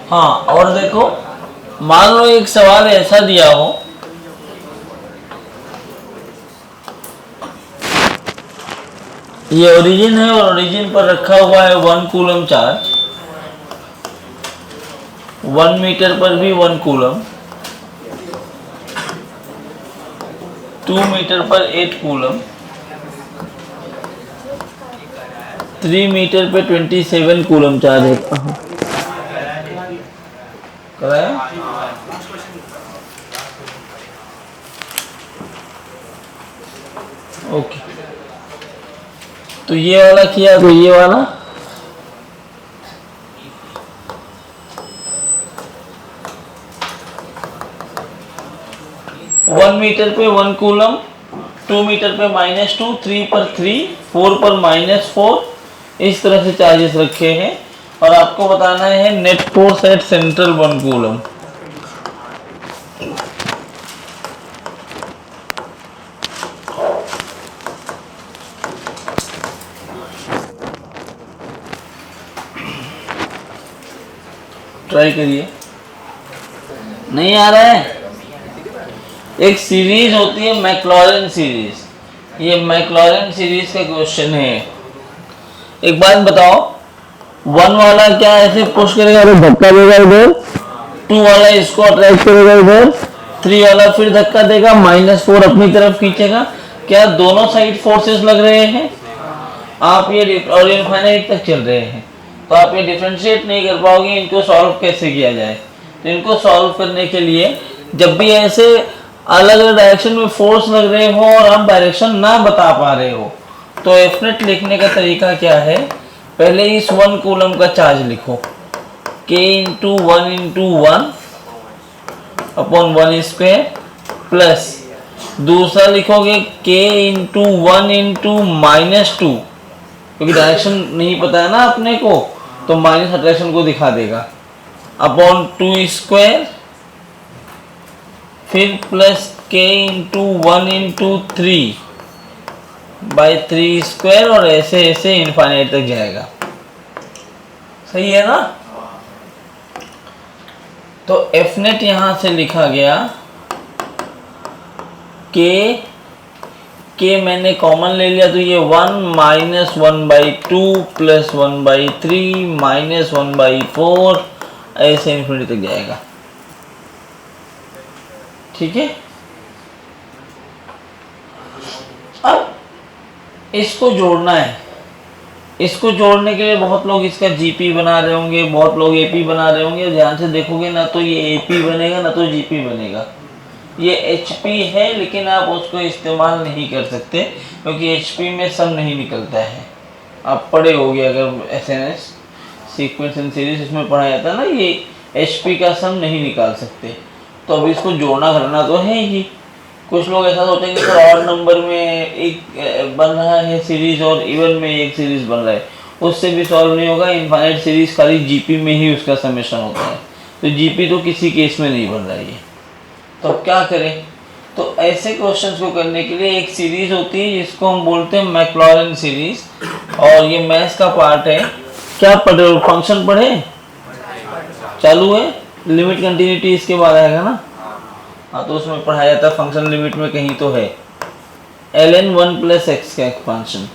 हाँ, और देखो, मान लो एक सवाल ऐसा दिया हो, ये ओरिजिन है और ओरिजिन पर रखा हुआ है 1 कूलम चार्ज, 1 मीटर पर भी 1 कूलम, 2 मीटर पर 8 कूलम, 3 मीटर पे 27 कूलम चार्ज है। कराया? ओके, तो ये वाला किया, तो ये वाला वन मीटर पे 1 कूलम, 2 मीटर पे -2, 3 पर 3, 4 पर -4, इस तरह से चार्जेस रखे हैं और आपको बताना है net force eight central 1 coulomb. Try करिए, नहीं आ रहा है। एक सीरीज होती है मैक्लॉरेन सीरीज, ये मैक्लॉरेन सीरीज का क्वेश्चन है। एक बात बताओ, 1 वाला क्या ऐसे पुश करेगा तो धक्का देगा इधर, 2 वाला इसको अट्रैक्ट करेगा इधर, 3 वाला फिर धक्का देगा, -4 अपनी तरफ खींचेगा। क्या दोनों साइड फोर्सेस लग रहे हैं? आप ये और इनफाइनाइट तक चल रहे हैं, तो आप ये डिफरेंशिएट नहीं कर पाओगे इनको सॉल्व कैसे किया जाए। तो इनको सॉल्व करने के लिए जब भी ऐसे अलग अलग डायरेक्शन में फोर्स लग रहे हो और आप डायरेक्शन ना बता पा रहे हो, तो एफनेट लिखने का तरीका क्या है, पहले इस 1 कूलम का चार्ज लिखो, k into 1 into 1 upon 1 square, plus दूसरा लिखोगे k इंटू 1 इंटू -2, क्योंकि डायरेक्शन नहीं पता है ना अपने को, तो माइनस अट्रैक्शन को दिखा देगा, अपॉन 2 स्क्वायर, फिर plus k into 1 into 3 by 3 square, और ऐसे ऐसे इनफाइनाइट तक जाएगा। सही है ना? तो एफ नेट यहां से लिखा गया, के मैंने कॉमन ले लिया, तो ये 1 - 1/2 प्लस 1/3 माइनस 1/4, ऐसे इन्फिनिटी तक जाएगा। ठीक है, अब इसको जोड़ना है। इसको जोड़ने के लिए बहुत लोग इसका जीपी बना रहे होंगे, बहुत लोग एपी बना रहे होंगे। ध्यान से देखोगे ना तो ये एपी बनेगा ना तो जीपी बनेगा। ये एचपी है, लेकिन आप उसको इस्तेमाल नहीं कर सकते क्योंकि एचपी में सम नहीं निकलता है। आप पढ़े होगे अगर एसएनएस सीक्वेंस एंड सीरीज, इसमें पढ़ा जाता है ना, ये एचपी का सम नहीं निकाल सकते। तो अब इसको जोड़ना करना तो है ही। कुछ लोग ऐसा सोचेंगे सर ऑड नंबर में एक बन रहा है सीरीज और इवन में एक सीरीज बन रहा है, उससे भी सॉल्व नहीं होगा। इनफाइनाइट सीरीज खाली जीपी में ही उसका समेशन होता है, तो जीपी तो किसी केस में नहीं बन रहा है। तो अब क्या करें? तो ऐसे क्वेश्चंस को करने के लिए एक सीरीज होती है जिसको हम बोलते हैं मैक्लॉरेन सीरीज, और ये मैथ्स का पार्ट है। क्या पढ़े? फंक्शन पढ़े? चालू है? लिमिट कंटिन्यूटी इसके बाद आएगा ना। हाँ, तो उसमें पढ़ाया जाता है फंक्शन लिमिट में कहीं तो है ln 1 प्लस एक्स का एक्सपांशन।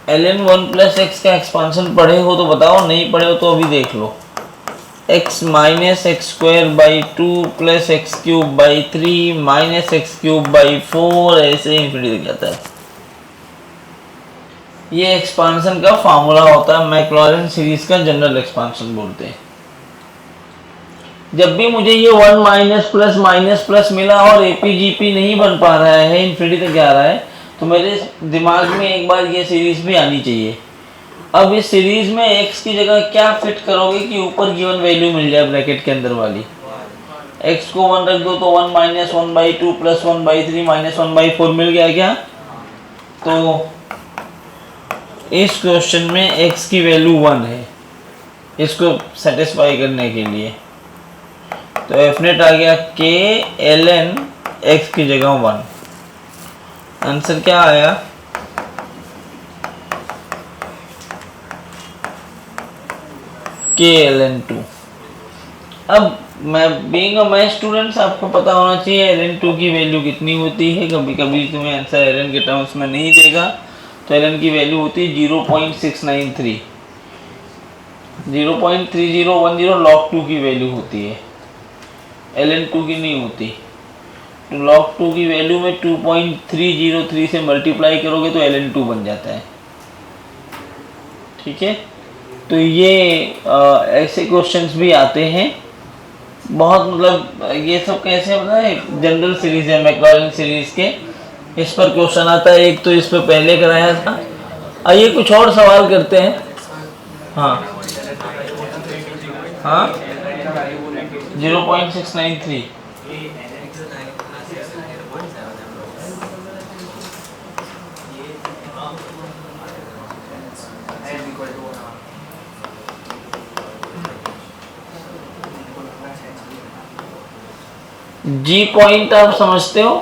ln 1 प्लस एक्स का एक्सपांशन पढ़े हो तो बताओ, नहीं पढ़े हो तो अभी देख लो। x minus x square by 2 plus x cube by 3 minus x cube by 4, ऐसे इन्फिनिटी तक जाता है। ये एक्सपांशन का फार्मूला होता है, मैक्लॉरेन सीरीज का जनरल एक्सपांशन बोलते हैं। जब भी मुझे ये 1 माइनस प्लस मिला और एपीजीपी नहीं बन पा रहा है, इन्फिनिटी तक जा रहा है, तो मेरे दिमाग में एक बार ये सीरीज भी आनी चाहिए। अब इस सीरीज में x की जगह क्या फिट करोगे कि ऊपर गिवन वैल्यू मिल जाए ब्रैकेट के अंदर वाली। x को 1 रख दो तो 1 - 1/2 प्लस 1/3 माइनस 1/4 मिल गया क्या? तो इस क्वेश्चन में x की वैल्यू 1 है, इसको सेटिस्फाई करने के लिए। तो एफ नेट आ गया k ln x की जगह 1। आंसर क्या आया? k ln 2। अब मैं बीइंग अ मैथ स्टूडेंट्स आपको पता होना चाहिए ln2 की वैल्यू कितनी होती है। कभी कभी तुम्हें आंसर ln के टर्म्स में नहीं देगा, तो ln की वैल्यू होती है 0.693, 0.3010 log2 की वैल्यू होती है, ln2 की नहीं होती। तो log2 की वैल्यू में 2.303 से मल्टीप्लाई करोगे तो ln2 बन जाता है। ठीक है, तो ये ऐसे क्वेश्चंस भी आते हैं बहुत, मतलब ये सब कैसे पता है, जनरल सीरीज है मैक्लॉरिन सीरीज के, इस पर क्वेश्चन आता है। एक तो इस पर पहले कराया था। आइए कुछ और सवाल करते हैं। हाँ हाँ 0.693। जी पॉइंट आप समझते हो?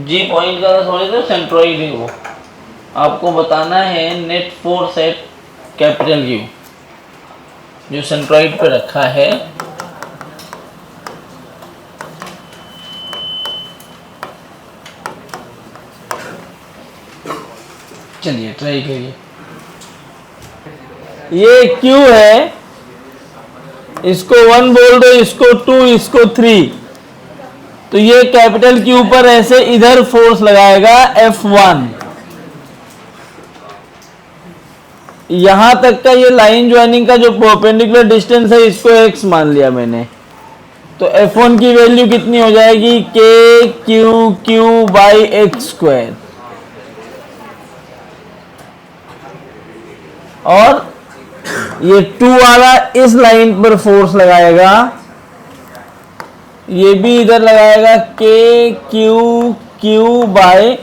जी पॉइंट का समझते हो, सेंट्रॉइड है वो। आपको बताना है net force eight capital you जो सेंट्रॉइड पे रखा है। चलिए ट्राई करिए। ये क्यू है, इसको 1 बोल दो, इसको 2, इसको 3। तो ये कैपिटल क्यू पर ऐसे इधर फोर्स लगाएगा F1। यहां तक का ये लाइन ज्वाइनिंग का जो परपेंडिकुलर डिस्टेंस है इसको x मान लिया मैंने। तो F1 की वैल्यू कितनी हो जाएगी, के Q Q by x square. और ये 2 वाला इस लाइन पर फोर्स लगाएगा, ये भी इधर लगाएगा के क्यू क्यू बाय,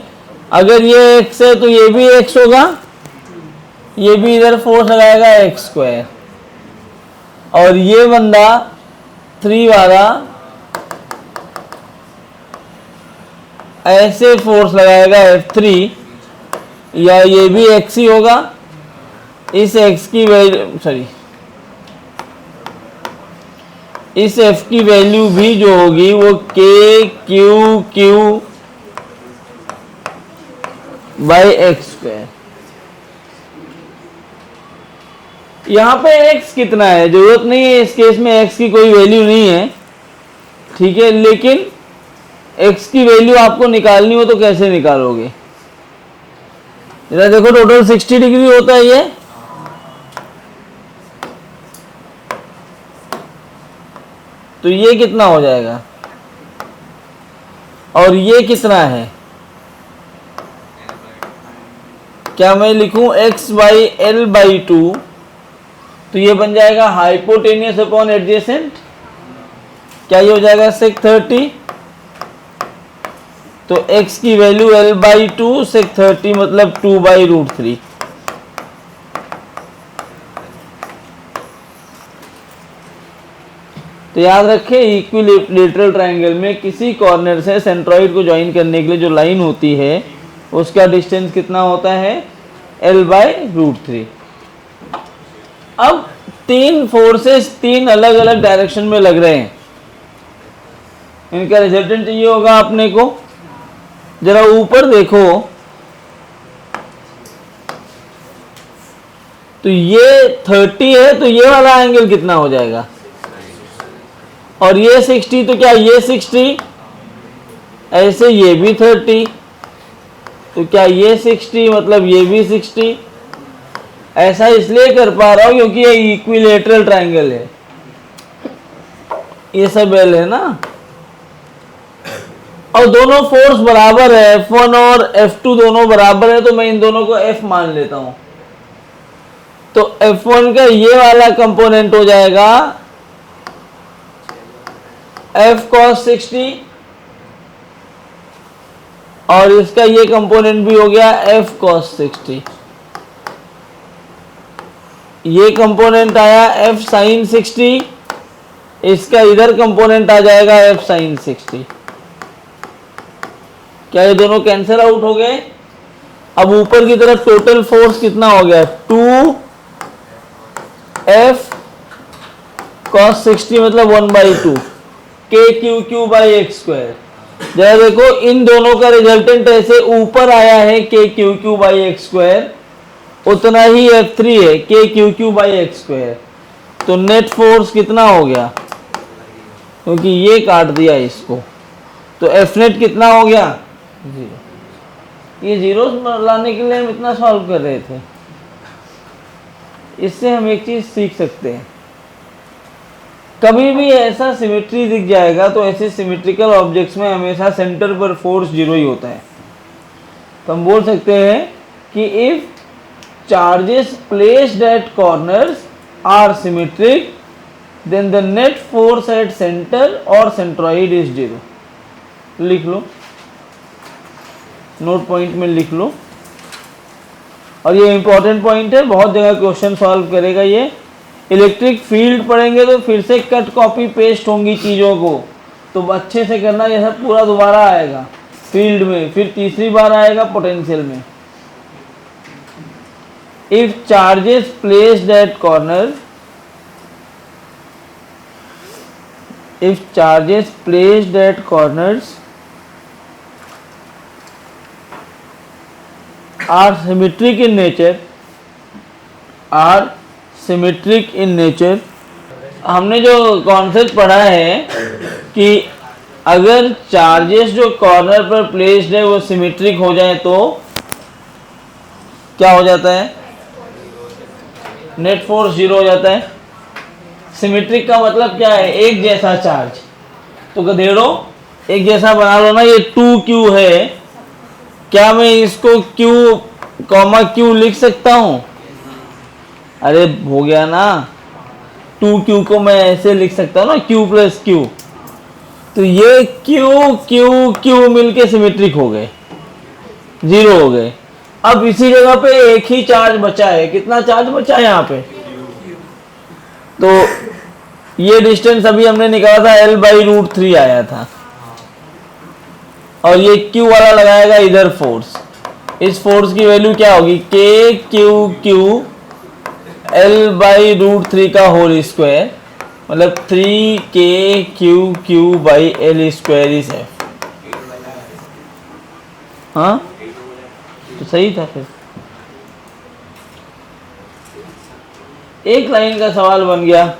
अगर ये x है तो ये भी x होगा, ये भी इधर फोर्स लगाएगा एक्स स्क्वायर। और ये बंदा 3 वाला ऐसे फोर्स लगाएगा F3, या ये भी x ही होगा। इस x की वैल्यू, सॉरी इस f की वैल्यू भी जो होगी वो के Q Q by x square. यहां पे x कितना है, जरूरत नहीं है इस केस में, x की कोई वैल्यू नहीं है। ठीक है, लेकिन x की वैल्यू आपको निकालनी हो तो कैसे निकालोगे? जरा देखो, टोटल 60 डिग्री होता है ये। तो ये कितना हो जाएगा, और ये कितना है? क्या मैं लिखूं x बाई एल बाई 2, तो ये बन जाएगा हाइपोटेनियस अपॉन एडजेसेंट। क्या ये हो जाएगा सेक 30। तो x की वैल्यू l बाई 2 सेक 30 मतलब 2 बाई रूट 3। तो याद रखें, इक्विलेटरल ट्रायंगल में किसी कॉर्नर से सेंट्रॉइड को ज्वाइन करने के लिए जो लाइन होती है उसका डिस्टेंस कितना होता है, l बाई रूट 3। अब 3 फोर्सेस 3 अलग अलग डायरेक्शन में लग रहे हैं, इनका रिजल्टेंट चाहिए होगा अपने को। जरा ऊपर देखो, तो ये 30 है, तो ये वाला एंगल कितना हो जाएगा, और ये 60, तो क्या ये 60, ऐसे ये भी 30, तो क्या ये 60 मतलब ये भी 60। ऐसा इसलिए कर पा रहा हूं क्योंकि ये इक्विलेटरल ट्रायंगल है, ये सब एल है ना, और दोनों फोर्स बराबर है, F1 और F2 दोनों बराबर है, तो मैं इन दोनों को F मान लेता हूं। तो F1 का ये वाला कंपोनेंट हो जाएगा F cos 60, और इसका ये कंपोनेंट भी हो गया F cos 60। ये कंपोनेंट आया F sin 60, इसका इधर कंपोनेंट आ जाएगा F sin 60। क्या ये दोनों कैंसिल आउट हो गए? अब ऊपर की तरफ टोटल फोर्स कितना हो गया, 2 F cos 60 मतलब 1/2 के Q Q by x square. जरा देखो इन दोनों का रिजल्टेंट ऐसे ऊपर आया है के Q Q by x square, उतना ही F3 है के Q Q by x square. तो नेट फोर्स कितना हो गया, क्योंकि ये काट दिया इसको, तो एफ नेट कितना हो गया 0। ये जीरो लाने के लिए हम इतना सॉल्व कर रहे थे। इससे हम एक चीज सीख सकते हैं, कभी भी ऐसा सिमेट्री दिख जाएगा तो ऐसे सिमेट्रिकल ऑब्जेक्ट्स में हमेशा सेंटर पर फोर्स 0 ही होता है। तो हम बोल सकते हैं कि if charges placed at corners are symmetric then the net force at centre और सेंट्रॉइड इज 0। लिख लो, नोट पॉइंट में लिख लो, और ये इंपॉर्टेंट पॉइंट है, बहुत जगह क्वेश्चन सॉल्व करेगा ये। इलेक्ट्रिक फील्ड पढ़ेंगे तो फिर से कट कॉपी पेस्ट होंगी चीज़ों को, तो अच्छे से करना, ये सब पूरा दोबारा आएगा फील्ड में, फिर तीसरी बार आएगा पोटेंशियल में। If charges placed at corner, if charges placed at corners are symmetric in nature, हमने जो कॉन्सेप्ट पढ़ा है कि अगर चार्जेस जो कॉर्नर पर प्लेस्ड है वो सिमेट्रिक हो जाए तो क्या हो जाता है, नेट फोर्स 0 हो जाता है। सिमेट्रिक का मतलब क्या है, एक जैसा चार्ज। तो गधेड़ो एक जैसा बना लो ना, ये 2q है, क्या मैं इसको q कॉमा q लिख सकता हूं? अरे हो गया ना, 2q को मैं ऐसे लिख सकता हूं ना, q प्लस q। तो ये q q q मिलके सिमेट्रिक हो गए, 0 हो गए। अब इसी जगह पे एक ही चार्ज बचा है, कितना चार्ज बचा है यहाँ पे, तो ये डिस्टेंस अभी हमने निकाला था L/√3 आया था, और ये Q वाला लगाएगा इधर फोर्स। इस फोर्स की वैल्यू क्या होगी, के क्यू क्यू L/√3 का होल स्क्वायर, मतलब 3k Q Q by L square is F। हाँ तो सही था। फिर एक लाइन का सवाल बन गया,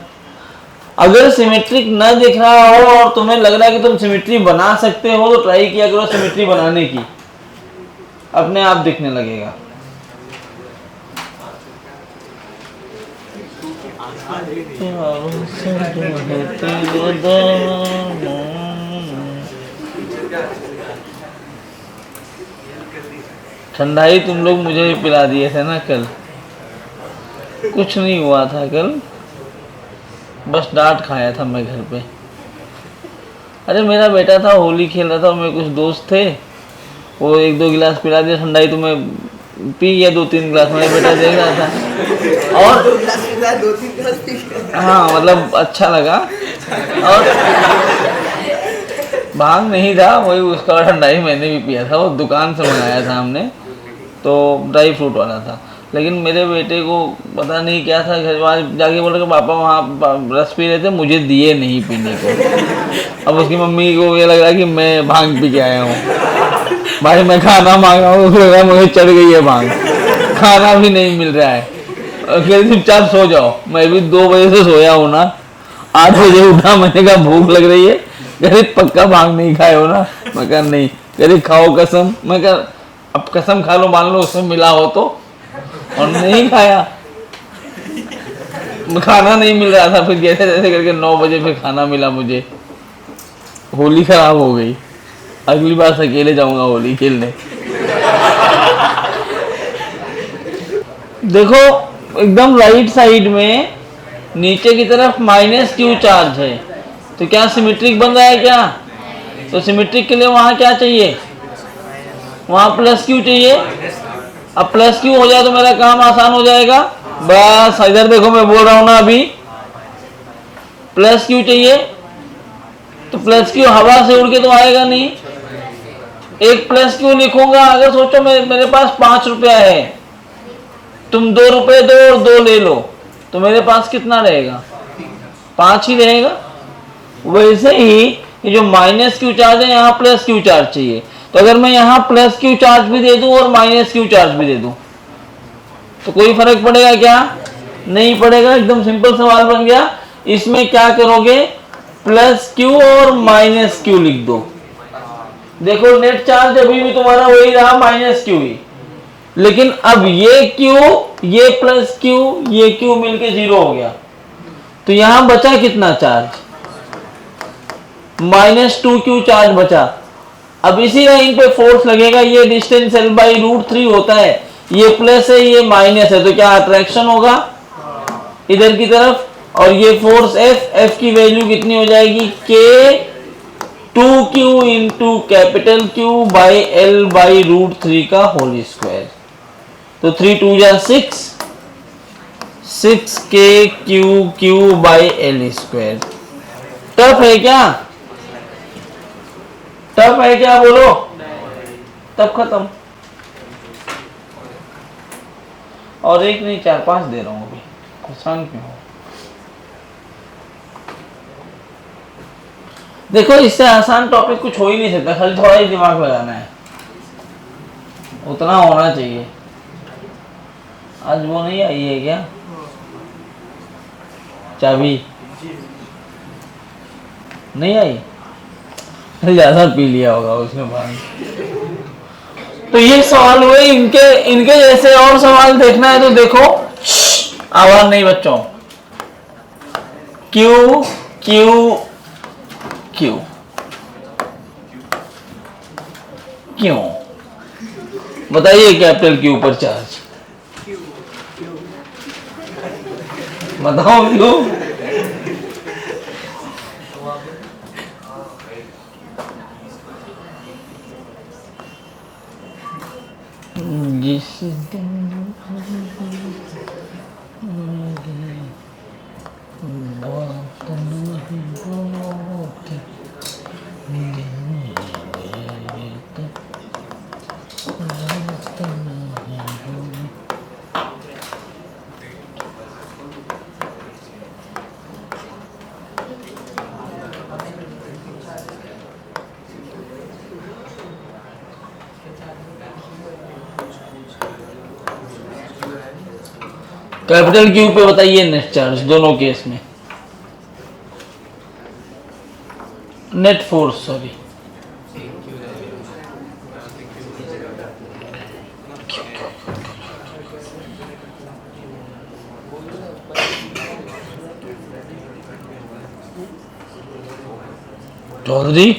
अगर सिमेट्रिक न दिख रहा हो और तुम्हें लग रहा है कि तुम सिमेट्री बना सकते हो तो ट्राई किया करो सिमेट्री बनाने की, अपने आप दिखने लगेगा। ठंडाई तुम लोग मुझे पिला दिए थे ना कल, कुछ नहीं हुआ था कल, बस डांट खाया था मैं घर पे। अरे मेरा बेटा था, होली खेल रहा था और मेरे कुछ दोस्त थे, वो 1-2 गिलास पिला दिया ठंडाई, तो मैं पी गया 2-3 गिलास, मेरा बेटा देख रहा था और हाँ मतलब अच्छा लगा। और भांग नहीं था, वही उसका ठंडाई मैंने भी पिया था, वो दुकान से मंगाया था हमने, तो ड्राई फ्रूट वाला था। लेकिन मेरे बेटे को पता नहीं क्या था, घर वहाँ जाके बोल रहे कि पापा वहाँ रस पी रहे थे, मुझे दिए नहीं पीने को। अब उसकी मम्मी को ये लग रहा है कि मैं भांग पी के आया हूँ। भाई मैं खाना मांगा हूँ, उसको लग रहा है मुझे चढ़ गई है भांग, खाना भी नहीं मिल रहा है। चुपचाप सो जाओ, मैं भी 2 बजे से सोया हूँ ना, 8 बजे उठा, मैंने कहा भूख लग रही है, कह पक्का भांग नहीं खाए हो ना, मैं कहा नहीं, कह खाओ कसम, मैं कहा अब कसम खा लो, मान लो उसमें मिला हो तो, और नहीं खाया, खाना नहीं मिल रहा था। फिर जैसे जैसे करके 9 बजे फिर खाना मिला मुझे, होली खराब हो गई। अगली बार से अकेले जाऊंगा होली खेलने। देखो एकदम राइट साइड में नीचे की तरफ -q चार्ज है, तो क्या सिमेट्रिक बन रहा है क्या? तो सिमेट्रिक के लिए वहां क्या चाहिए, वहां +q चाहिए। अब +q हो जाए तो मेरा काम आसान हो जाएगा। बस इधर देखो मैं बोल रहा हूं ना, अभी +q चाहिए, तो +q हवा से उड़ के तो आएगा नहीं। एक +q लिखूंगा, अगर सोचो मेरे पास 5 रुपया है, तुम 2 रुपए दो और 2 ले लो, तो मेरे पास कितना रहेगा, 5 ही रहेगा। वैसे ही ये जो माइनस क्यू चार्ज है यहाँ प्लस क्यू चार्ज चाहिए, तो अगर मैं यहाँ प्लस क्यू चार्ज भी दे दूं और माइनस क्यू चार्ज भी दे दूं तो कोई फर्क पड़ेगा क्या? नहीं पड़ेगा। एकदम सिंपल सवाल बन गया। इसमें क्या करोगे, प्लस क्यू और माइनस क्यू लिख दो। देखो नेट चार्ज अभी भी तुम्हारा वही रहा, माइनस क्यू ही, लेकिन अब ये क्यू, ये प्लस क्यू, ये क्यू मिलके 0 हो गया, तो यहां बचा कितना चार्ज? -2q चार्ज बचा। अब इसी लाइन पे फोर्स लगेगा, ये डिस्टेंस L/√3 होता है, ये प्लस है ये माइनस है, तो क्या अट्रैक्शन होगा इधर की तरफ, और ये फोर्स F की वैल्यू कितनी हो जाएगी? K 2q into capital Q by L/√3 का होल स्क्वायर। तो 3 2 जा 6, 6kq by L square. Tough है क्या? टफ है क्या बोलो? तब खत्म। और एक नहीं 4 5 दे रहा हूं अभी, आसान क्यों हो? देखो इससे आसान टॉपिक कुछ हो ही नहीं सकता, खाली थोड़ा ही दिमाग लगाना है, उतना होना चाहिए। आज वो नहीं आई है क्या चाबी? नहीं आई, ज्यादा पी लिया होगा उसने पानी। तो ये सवाल हुए, इनके जैसे और सवाल देखना है तो देखो, आवाज नहीं बच्चों। क्यू क्यू क्यू क्यों बताइए, कैपिटल क्यू पर चार्ज बताओ क्यों? जिस कैपिटल क्यू पे बताइए नेट चार्ज दोनों केस में, नेट फोर्स सॉरी, चौधरी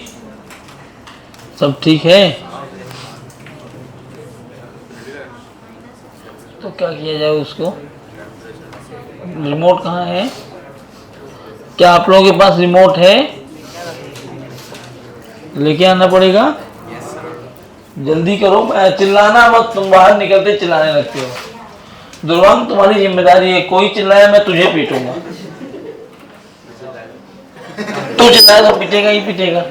सब ठीक है? तो क्या किया जाए उसको? रिमोट कहाँ है? क्या आप लोगों के पास रिमोट है? लेके आना पड़ेगा। जल्दी करो, मैं चिल्लाना मत, तुम बाहर निकलते चिल्लाने लगते हो। दुर्वांग तुम्हारी जिम्मेदारी है, कोई चिल्लाया मैं तुझे पीटूंगा। तू चिल्लाया तो पीटेगा ही पीटेगा।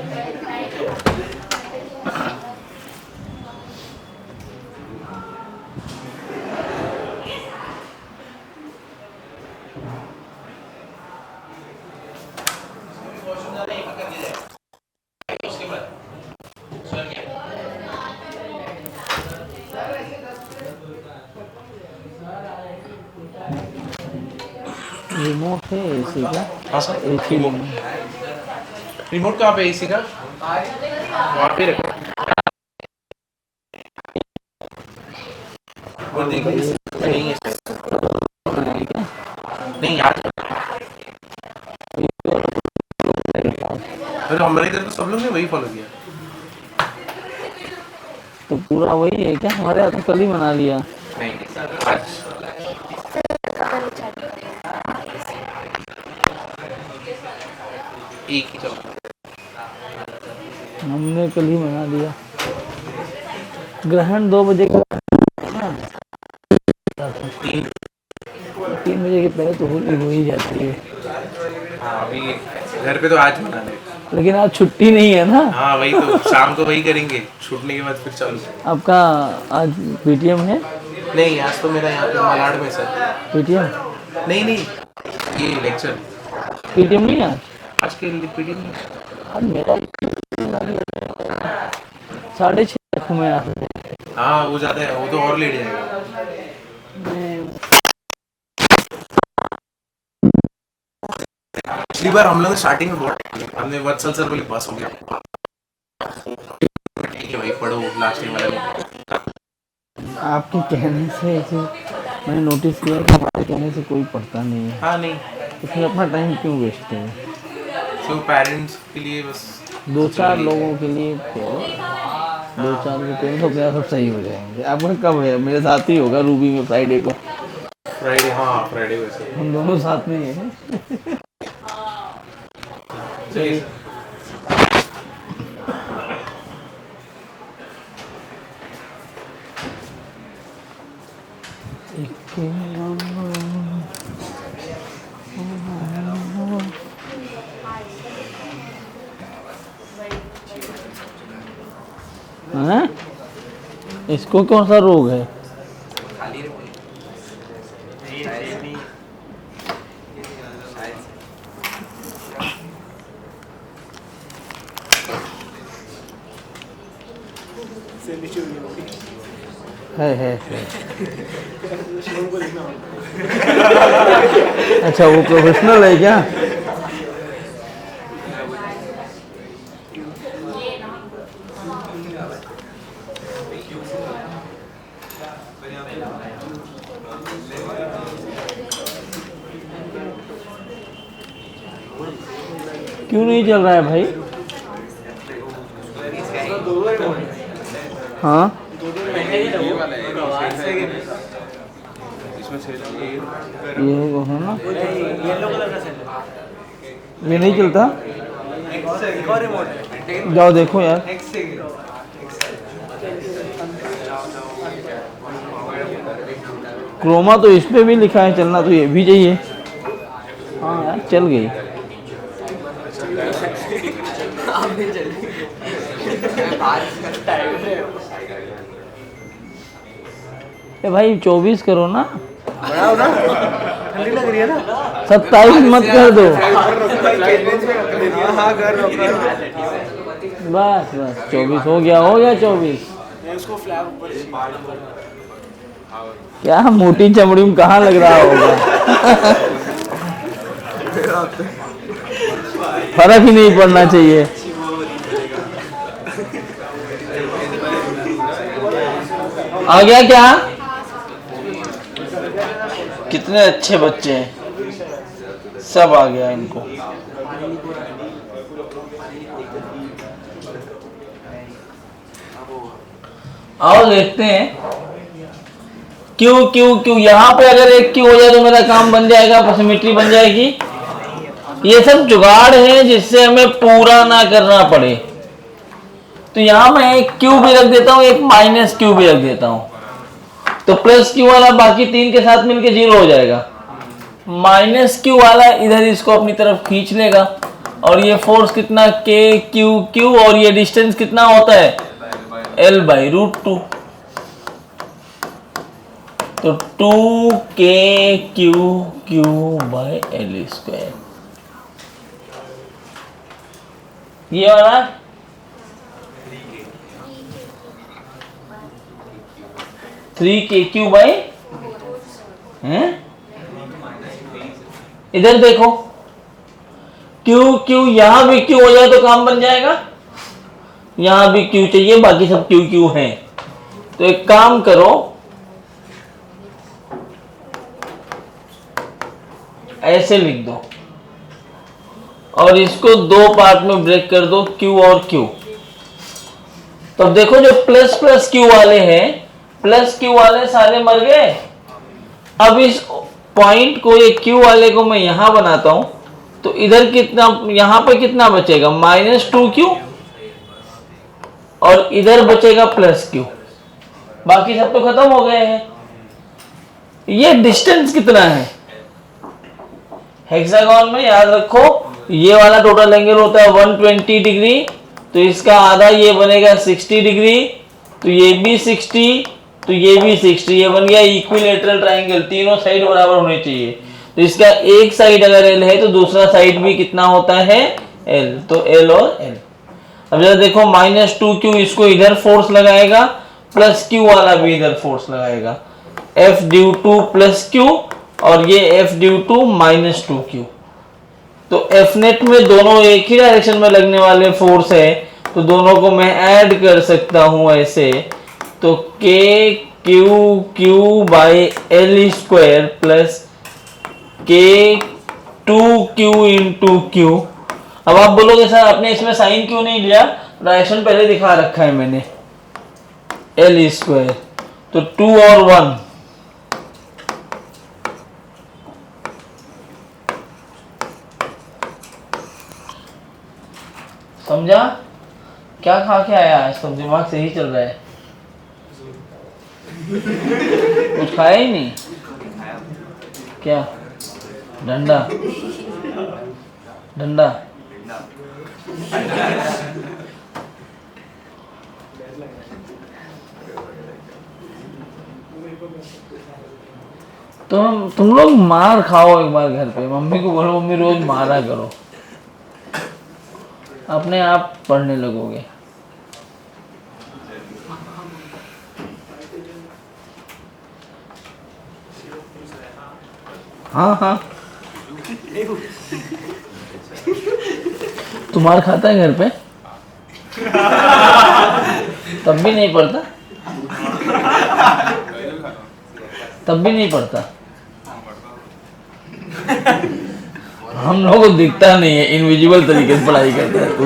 रिमोट है एसी का? हाँ सर, एसी रिमोट कहाँ पे एसी का? वहाँ पे रखो और देखिए नहीं है नहीं यार, अरे हमारे इधर तो सब लोग ने वही फॉलो किया। तो पूरा वही है क्या? हमारे यहाँ तो कल ही मना लिया। नहीं आज एक ही चल हमने कल ही मना लिया। ग्रहण 2 बजे का, 3 बजे के पहले तो हो ही जाती है। हाँ अभी घर पे तो आज मना ले, लेकिन आज छुट्टी नहीं है ना। हाँ वही तो शाम को वही करेंगे, छूटने के बाद फिर चालू। आपका आज पीटीएम है? नहीं आज तो मेरा यहाँ पे मलाड में सर। पीटीएम नहीं ये लेक्चर पीटीएम नहीं आज? आज के लिए पीटीएम नहीं। आज मेरा 6:30 में आता है। हाँ वो ज़्यादा है, वो तो और लेट जाएगा। पिछली बार हम लोग स्टार्टिंग में बहुत हमने वत्सल सर बोले पास हो गया, ठीक है भाई पढ़ो लास्ट टाइम वाला नहीं। आपके कहने से ऐसे मैंने नोटिस किया कि हमारे कहने से कोई पढ़ता नहीं है, हाँ नहीं, तो फिर अपना टाइम क्यों वेस्ट करें? तो पेरेंट्स के लिए बस 2-4 लोगों के लिए करो, 2-4 के पेरेंट्स हो गया, सब सही हो जाएंगे। आपका कब है? मेरे साथ ही होगा रूबी में फ्राइडे को, फ्राइडे, हाँ फ्राइडे वैसे हम दोनों साथ में ही हैं। चलिए। हैं? इसको कौन सा रोग है? है। अच्छा वो प्रोफेशनल है क्या? क्यों नहीं चल रहा है भाई? हाँ ये है ना, ये नहीं चलता। जाओ देखो यार, क्रोमा तो इस पे भी लिखा है चलना, तो ये भी चाहिए। हाँ यार चल गई। ए भाई 24 करो ना, बढ़ाओ ना, ठंडी लग रही है ना। 27 मत कर दो। हाँ कर बस 24 हो गया 24। क्या मोटी चमड़ी में कहाँ लग रहा होगा? फर्क ही नहीं पड़ना चाहिए। आ गया क्या? कितने अच्छे बच्चे हैं, सब आ गया इनको। आओ देखते हैं। क्यों क्यों क्यों यहाँ पे अगर एक क्यों हो जाए तो मेरा काम बन जाएगा, सिमेट्री बन जाएगी। ये सब जुगाड़ है जिससे हमें पूरा ना करना पड़े। तो यहाँ मैं एक क्यू भी रख देता हूँ, एक माइनस क्यू भी रख देता हूँ, तो प्लस क्यू वाला बाकी 3 के साथ मिलके 0 हो जाएगा। माइनस क्यू वाला इधर इसको अपनी तरफ खींच लेगा, और ये फोर्स कितना के क्यू क्यू, और ये डिस्टेंस कितना होता है L/√2। तो 2KQQ/L²। ये वाला 3KQ बाई, इधर देखो क्यू क्यू, यहां भी क्यू हो जाए तो काम बन जाएगा। यहां भी क्यू चाहिए, बाकी सब क्यू क्यू हैं। तो एक काम करो, ऐसे लिख दो और इसको 2 पार्ट में ब्रेक कर दो, क्यू और क्यू। तो देखो जो प्लस प्लस क्यू वाले हैं, प्लस क्यू वाले सारे मर गए। अब इस पॉइंट को, ये क्यू वाले को मैं यहां बनाता हूं, तो इधर कितना, यहां पर कितना बचेगा -2Q, और इधर बचेगा +Q। बाकी सब तो खत्म हो गए हैं। ये डिस्टेंस कितना है हेक्सागोन में, याद रखो ये वाला टोटल एंगल होता है 120 डिग्री, तो इसका आधा ये बनेगा 60 डिग्री, तो ये भी 60, तो ये भी 60, ये बन गया इक्विलेटरल ट्रायंगल, तीनों साइड बराबर होनी चाहिए। तो इसका एक साइड अगर एल है तो दूसरा साइड भी कितना होता है, एल। तो एल और एल। अब जरा देखो -2q, इसको इधर फोर्स लगाएगा, प्लस q वाला भी इधर फोर्स लगाएगा, F due two plus q और ये F ड्यू टू -2q। तो F नेट में दोनों एक ही डायरेक्शन में लगने वाले फोर्स है, तो दोनों को मैं ऐड कर सकता हूं ऐसे। तो k q by L square plus k 2q into q। अब आप बोलोगे सर आपने इसमें साइन क्यों नहीं लिया, डायरेक्शन पहले दिखा रखा है मैंने, एल स्क्वायर। तो 2 और 1, समझा? क्या खा के आया आज, तो दिमाग सही चल रहा है? कुछ खाया ही नहीं? क्या? डंडा? डंडा? तुम लोग मार खाओ एक बार घर पे, मम्मी को बोलो मम्मी रोज मारा करो, अपने आप पढ़ने लगोगे। हाँ हाँ, तुम्हारा खाता है घर पे? तब भी नहीं पढ़ता? तब भी नहीं पढ़ता? हम लोगों को दिखता नहीं है, इनविजिबल तरीके से पढ़ाई करता है तू।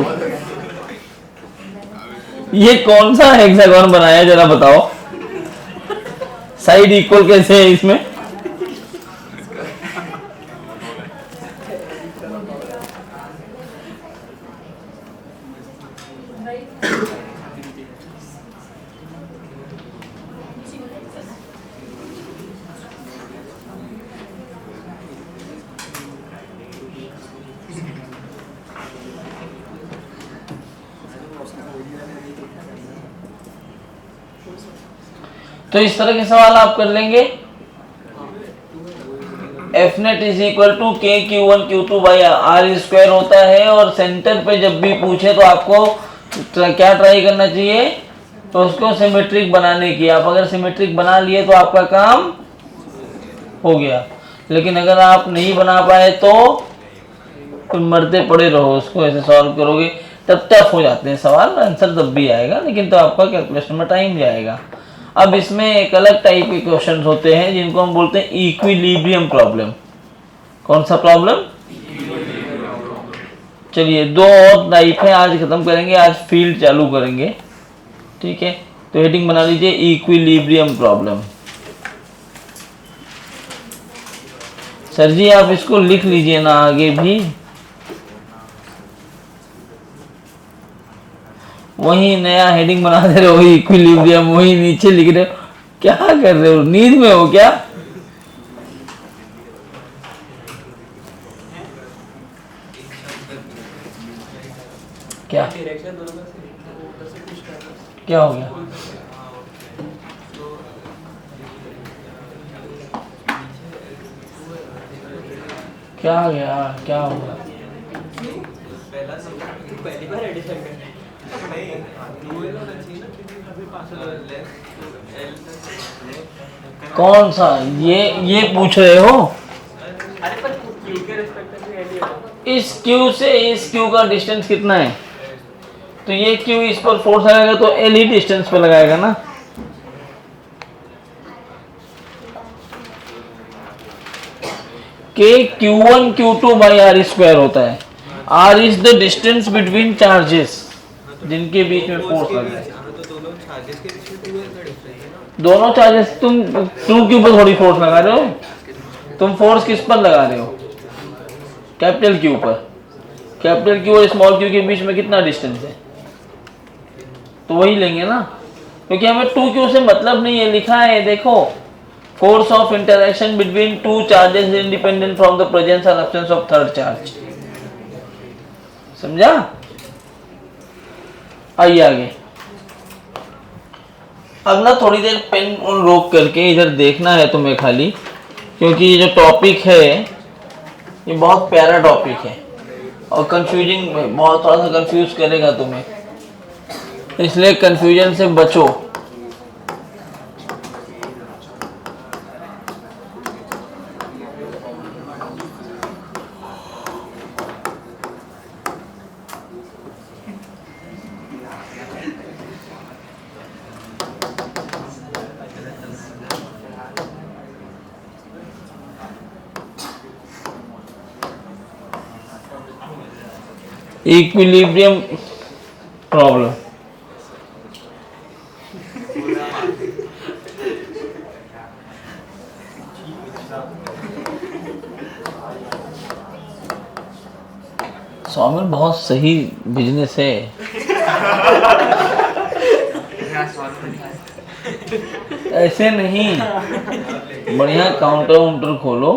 ये कौन सा हेक्सागोन बनाया जरा बताओ, साइड इक्वल कैसे है इसमें? तो इस तरह के सवाल आप कर लेंगे। F net is equal to K Q1 Q2 by are square होता है, और सेंटर पे जब भी पूछे तो आपको क्या ट्राई करना चाहिए, तो उसको सिमेट्रिक बनाने की। आप अगर सिमेट्रिक बना लिए तो आपका काम हो गया, लेकिन अगर आप नहीं बना पाए तो मरते पड़े रहो, उसको ऐसे सॉल्व करोगे तब टफ हो जाते हैं सवाल, आंसर तब भी आएगा लेकिन तो आपका कैलकुलेशन में टाइम जाएगा। अब इसमें एक अलग टाइप के क्वेश्चंस होते हैं जिनको हम बोलते हैं इक्विलिब्रियम प्रॉब्लम। कौन सा प्रॉब्लम? चलिए दो और टाइप है, आज खत्म करेंगे, आज फील्ड चालू करेंगे, ठीक है? तो हेडिंग बना लीजिए इक्विलिब्रियम प्रॉब्लम। सर जी आप इसको लिख लीजिए ना आगे भी, वही नया हेडिंग बना दे रहे हो इक्विलिब्रियम, वही नीचे लिख रहे हो, क्या कर रहे हो, नींद में हो क्या? क्या क्या हो गया? क्या गया, क्या हो गया? कौन सा? ये पूछ रहे हो? इस Q से इस Q का डिस्टेंस कितना है? तो ये Q इस पर फोर्स लगाएगा तो L ही डिस्टेंस पे लगाएगा ना। K Q1 Q2 by are square होता है। R is the distance between charges जिनके बीच में फोर्स लग रहा है। दोनों चार्जेस, तुम 2Q पर थोड़ी फोर्स लगा रहे हो, तुम फोर्स किस पर लगा रहे हो? कैपिटल Q पर। कैपिटल Q और स्मॉल q के बीच में कितना डिस्टेंस है? तो वही लेंगे ना, क्योंकि हमें 2Q से मतलब नहीं है, लिखा है देखो, force of interaction between two charges independent from the presence और एब्सेंस ऑफ थर्ड चार्ज। समझा? आइए आगे। अब ना थोड़ी देर पेन रोक करके इधर देखना है तुम्हें खाली, क्योंकि ये जो टॉपिक है ये बहुत प्यारा टॉपिक है और कंफ्यूजिंग, बहुत थोड़ा सा कंफ्यूज करेगा तुम्हें, इसलिए कंफ्यूजन से बचो। इक्विलिब्रियम प्रॉब्लम, सौमिल बहुत सही बिजनेस है। ऐसे नहीं, बढ़िया काउंटर वाउंटर खोलो,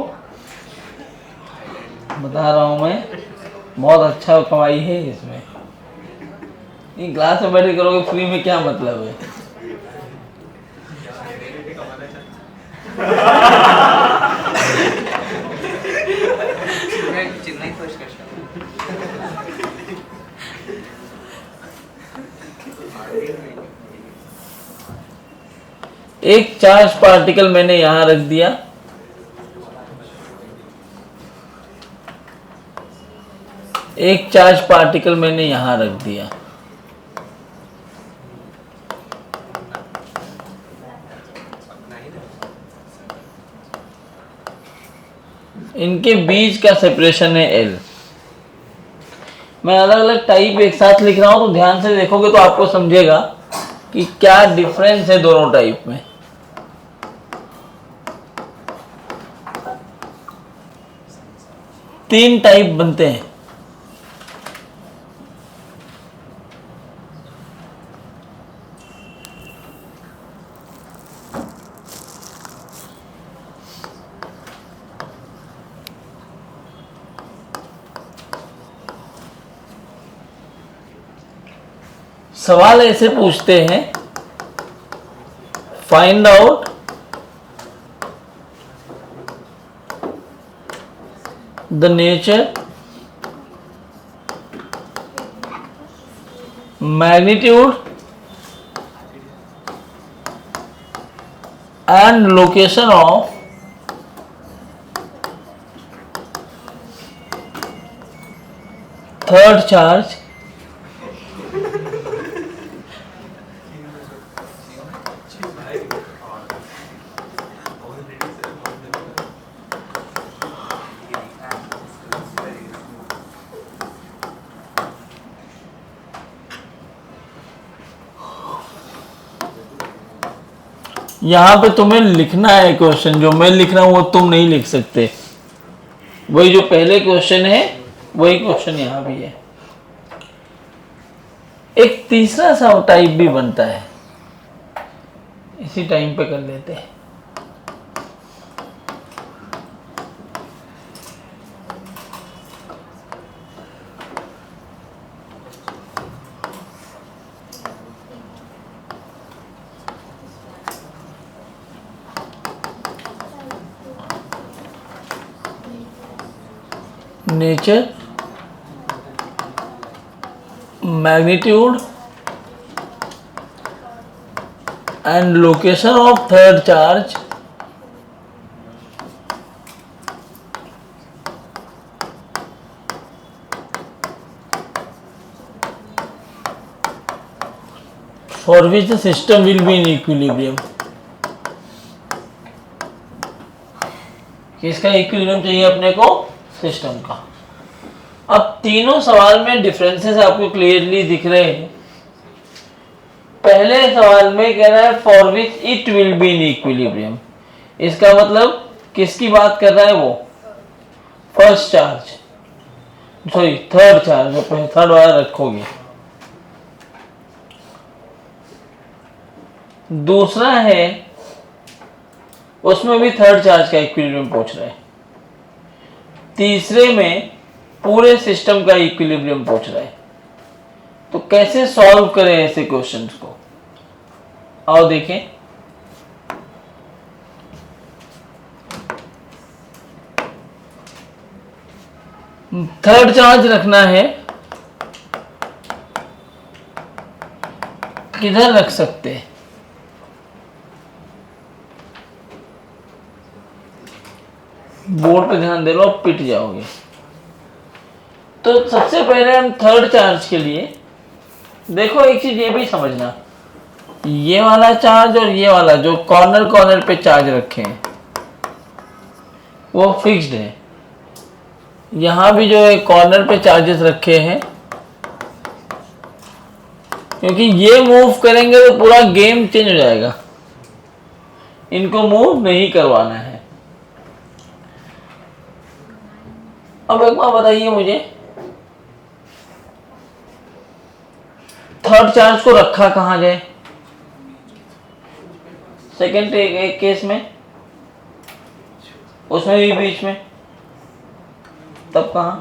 बता रहा हूँ मैं, बहुत अच्छा कमाई है इसमें। ये क्लास में बैठे करोगे फ्री में, क्या मतलब है? एक चार्ज पार्टिकल मैंने यहां रख दिया, एक चार्ज पार्टिकल मैंने यहां रख दिया। इनके बीच का सेपरेशन है L। मैं अलग अलग टाइप एक साथ लिख रहा हूं, तो ध्यान से देखोगे तो आपको समझेगा कि क्या डिफरेंस है दोनों टाइप में। तीन टाइप बनते हैं। सवाल ऐसे पूछते हैं, find out the nature, magnitude and location of third charge यहां पे तुम्हें लिखना है क्वेश्चन, जो मैं लिख रहा हूं वो तुम नहीं लिख सकते। वही जो पहले क्वेश्चन है वही क्वेश्चन यहां भी है। एक तीसरा सा टाइप भी बनता है, इसी टाइम पे कर लेते हैं। Nature, magnitude and location of third charge for which the system will be in equilibrium. किसका इक्विलिब्रियम चाहिए अपने को? सिस्टम का। अब तीनों सवाल में डिफरेंसेस आपको क्लियरली दिख रहे हैं। पहले सवाल में कह रहा है for which it will be in equilibrium, इसका मतलब किसकी बात कर रहा है वो? First charge, sorry third charge, third वाला रखोगे। दूसरा है उसमें भी थर्ड चार्ज का इक्विलिब्रियम पूछ रहा है। तीसरे में पूरे सिस्टम का इक्विलिब्रियम पूछ रहा है। तो कैसे सॉल्व करें ऐसे क्वेश्चंस को, आओ देखें। थर्ड चार्ज रखना है, किधर रख सकते हैं? बोर्ड पे ध्यान दे लो, आप पिट जाओगे। तो सबसे पहले हम थर्ड चार्ज के लिए देखो, एक चीज ये भी समझना, ये वाला चार्ज और ये वाला जो कॉर्नर कॉर्नर पे चार्ज रखे हैं वो फिक्स्ड है। यहां भी जो है कॉर्नर पे चार्जेस रखे हैं, क्योंकि ये मूव करेंगे तो पूरा गेम चेंज हो जाएगा, इनको मूव नहीं करवाना है। अब एक बार बताइए मुझे, थर्ड चार्ज को रखा कहां जाए? सेकेंड एक केस में उसमें भी बीच में, तब कहां?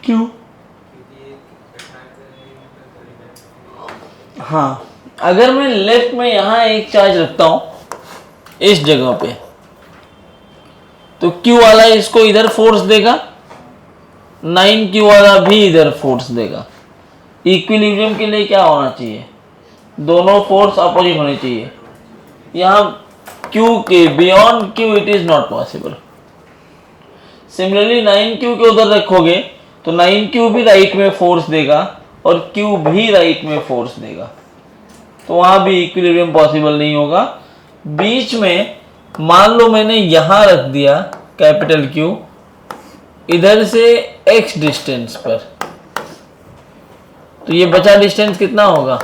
क्यों? हाँ, अगर मैं लेफ्ट में यहां एक चार्ज रखता हूं इस जगह पे, तो Q वाला इसको इधर फोर्स देगा, 9Q वाला भी इधर फोर्स देगा। इक्विलिब्रियम के लिए क्या होना चाहिए? दोनों फोर्स अपोजिट होनी चाहिए। यहाँ Q के beyond Q it is not possible. Similarly 9Q के उधर रखोगे तो 9Q भी राइट में फोर्स देगा और Q भी राइट में फोर्स देगा, तो वहां भी इक्विलिब्रियम पॉसिबल नहीं होगा। बीच में मान लो मैंने यहां रख दिया कैपिटल Q, इधर से x डिस्टेंस पर, तो ये बचा डिस्टेंस कितना होगा?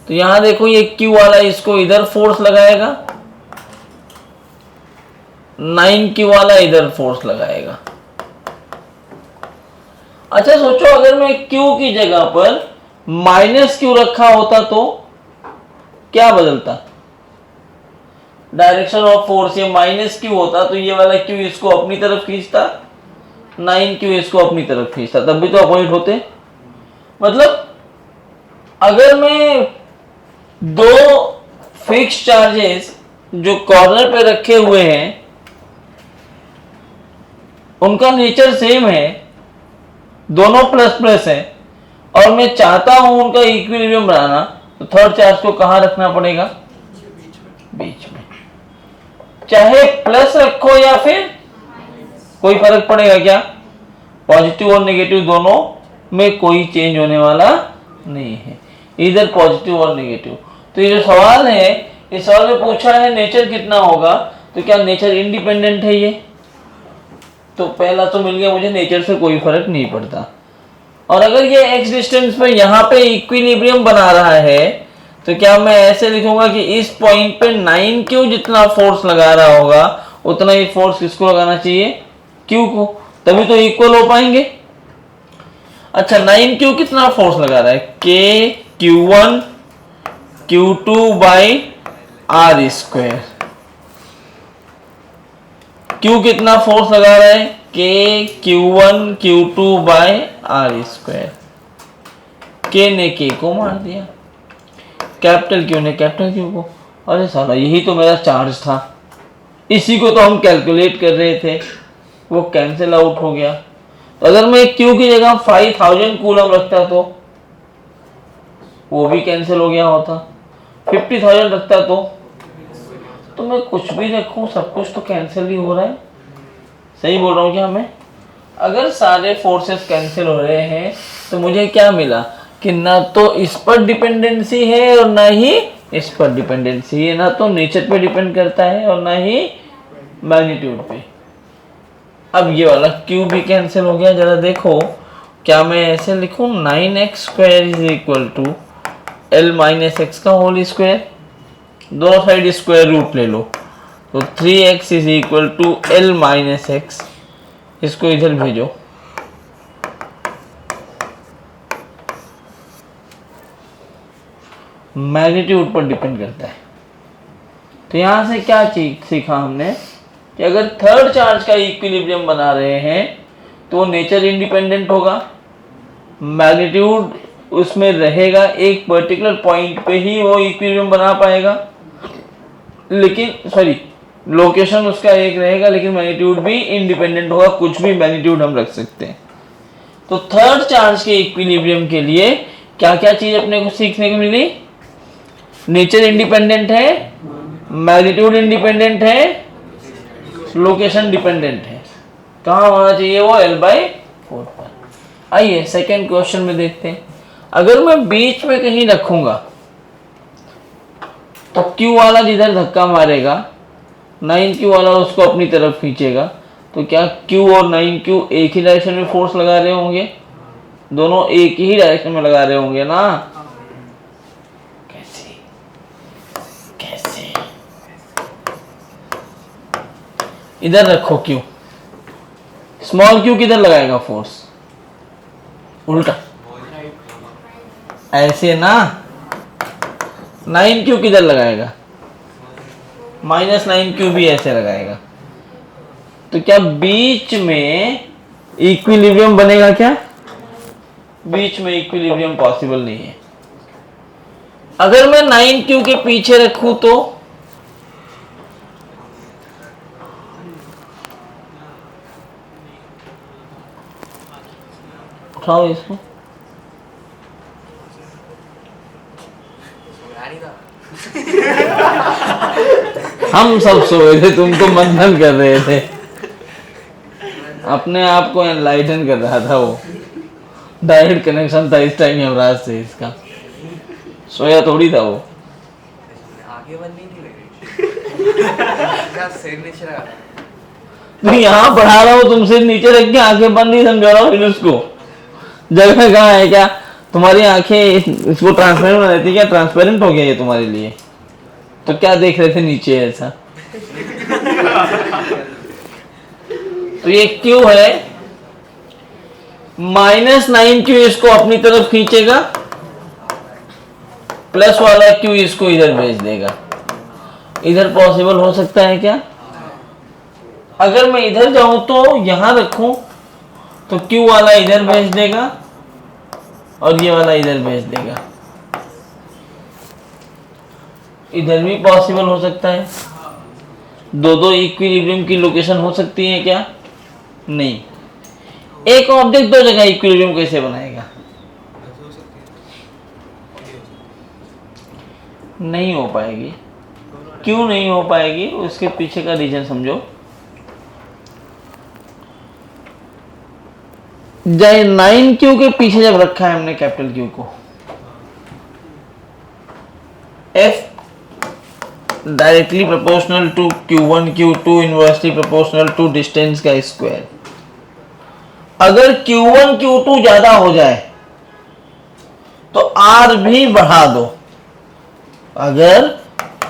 तो यहां देखो, ये Q वाला इसको इधर फोर्स लगाएगा, 9Q वाला इधर फोर्स लगाएगा। अच्छा सोचो, अगर मैं Q की जगह पर -Q रखा होता तो क्या बदलता? डायरेक्शन ऑफ फोर्स ये -Q होता तो ये वाला Q इसको अपनी तरफ खींचता, 9Q इसको अपनी तरफ खींचता, तब भी तो अपोजिट होते। मतलब अगर मैं दो फिक्स चार्जेस जो कॉर्नर पे रखे हुए हैं उनका नेचर सेम है, दोनों प्लस प्लस है, और मैं चाहता हूं उनका इक्विलिब्रियम बनाना, तो थर्ड चार्ज को कहां रखना पड़ेगा? बीच में। चाहे प्लस रखो या फिर कोई फर्क पड़ेगा क्या? पॉजिटिव और नेगेटिव दोनों में कोई चेंज होने वाला नहीं है, इधर पॉजिटिव और नेगेटिव। तो ये जो सवाल है, इस सवाल में पूछा है नेचर कितना होगा, तो क्या नेचर इंडिपेंडेंट है ये? तो पहला तो मिल गया मुझे, नेचर से कोई फर्क नहीं पड़ता। और अगर ये x डिस्टेंस पे यहाँ पे इक्विलिब्रियम बना रहा है, तो क्या मैं ऐसे लिखूंगा कि इस पॉइंट पे 9Q जितना फोर्स लगा रहा होगा उतना ही फोर्स किसको लगाना चाहिए? Q को, तभी तो इक्वल हो पाएंगे। अच्छा, 9Q कितना फोर्स लगा रहा है? K Q1 Q2 by R square. Q कितना फोर्स लगा रहा है? K Q1 Q2 by R square. K ने K को मार दिया, कैपिटल Q ने कैपिटल Q को। अरे साला, यही तो मेरा चार्ज था, इसी को तो हम कैलकुलेट कर रहे थे, वो कैंसिल आउट हो गया। तो अगर मैं Q की जगह 5000 कूलम रखता तो वो भी कैंसिल हो गया होता, 50,000 रखता तो मैं कुछ भी रखूं सब कुछ तो कैंसिल ही हो रहा है। सही बोल रहा हूँ क्या मैं? अगर सारे फोर्सेस कैंसिल हो रहे हैं तो मुझे क्या मिला कि ना तो इस पर डिपेंडेंसी है और ना ही इस पर डिपेंडेंसी है, ना तो नेचर पे डिपेंड करता है और ना ही मैग्नीट्यूड पे। अब ये वाला Q भी कैंसिल हो गया। जरा देखो, क्या मैं ऐसे लिखूं 9x square is equal to L minus X का होल स्क्वायर, दोनों साइड स्क्वायर रूट ले लो, तो 3x is equal to L minus X, इसको इधर भेजो, मैग्नीट्यूड पर डिपेंड करता है। तो यहां से क्या चीज सीखा हमने कि अगर थर्ड चार्ज का इक्विलिब्रियम बना रहे हैं तो नेचर इंडिपेंडेंट होगा, मैग्नीट्यूड उसमें रहेगा, एक पर्टिकुलर पॉइंट पे ही वो इक्विलिब्रियम बना पाएगा, लेकिन लोकेशन उसका एक रहेगा लेकिन मैग्नीट्यूड भी इंडिपेंडेंट होगा, कुछ भी मैग्नीट्यूड हम रख सकते हैं। तो थर्ड चार्ज के इक्विलिब्रियम के लिए क्या क्या चीज अपने को सीखने को मिली? नेचर इंडिपेंडेंट है, मैग्नीट्यूड इंडिपेंडेंट है, लोकेशन डिपेंडेंट है। कहाँ होना चाहिए वो? L/4 पर। आइए सेकेंड क्वेश्चन में देखते हैं। अगर मैं बीच में कहीं रखूंगा तो Q वाला जिधर धक्का मारेगा 9Q वाला उसको अपनी तरफ खींचेगा, तो क्या Q और 9Q एक ही डायरेक्शन में फोर्स लगा रहे होंगे? दोनों एक ही डायरेक्शन में लगा रहे होंगे ना? कैसे कैसे? इधर रखो Q, स्मॉल Q किधर लगाएगा फोर्स? उल्टा ऐसे ना। 9Q किधर लगाएगा? -9Q भी ऐसे लगाएगा। तो क्या बीच में इक्विलिब्रियम बनेगा? क्या बीच में इक्विलिब्रियम पॉसिबल नहीं है। अगर मैं 9Q के पीछे रखूं तो उठाओ इसको। हम सब सोए थे, तुम तो मंथन कर रहे थे, अपने आप को एनलाइटन कर रहा था वो। डायरेक्ट कनेक्शन था इस टाइम यमराज से इसका, सोया थोड़ी था वो। आगे बंद नहीं थी क्या सिर नीचे लगा? तो यहाँ पढ़ा रहा हूँ, तुमसे नीचे रख के आंखें बंद ही समझा रहा हूँ। फिर उसको जगह कहाँ है? क्या तुम्हारी आंखें इसको ट्रांसपेरेंट बना देती? क्या ट्रांसपेरेंट हो गया ये तुम्हारे लिए? तो क्या देख रहे थे नीचे ऐसा? तो ये Q है, -9Q इसको अपनी तरफ खींचेगा, प्लस वाला Q इसको इधर भेज देगा। इधर पॉसिबल हो सकता है क्या? अगर मैं इधर जाऊं तो यहां रखूं तो Q वाला इधर भेज देगा और ये वाला इधर भेज देगा। इधर भी पॉसिबल हो सकता है। दो इक्विलिब्रियम की लोकेशन हो सकती है क्या? नहीं। एक ऑब्जेक्ट दो जगह इक्विलिब्रियम कैसे बनाएगा? नहीं हो पाएगी। क्यों नहीं हो पाएगी? उसके पीछे का रीजन समझो। जय 9Q के पीछे जब रखा है हमने कैपिटल Q को, F directly proportional to Q1 Q2 inversely proportional to distance का स्क्वायर। अगर Q1 Q2 ज्यादा हो जाए तो R भी बढ़ा दो। अगर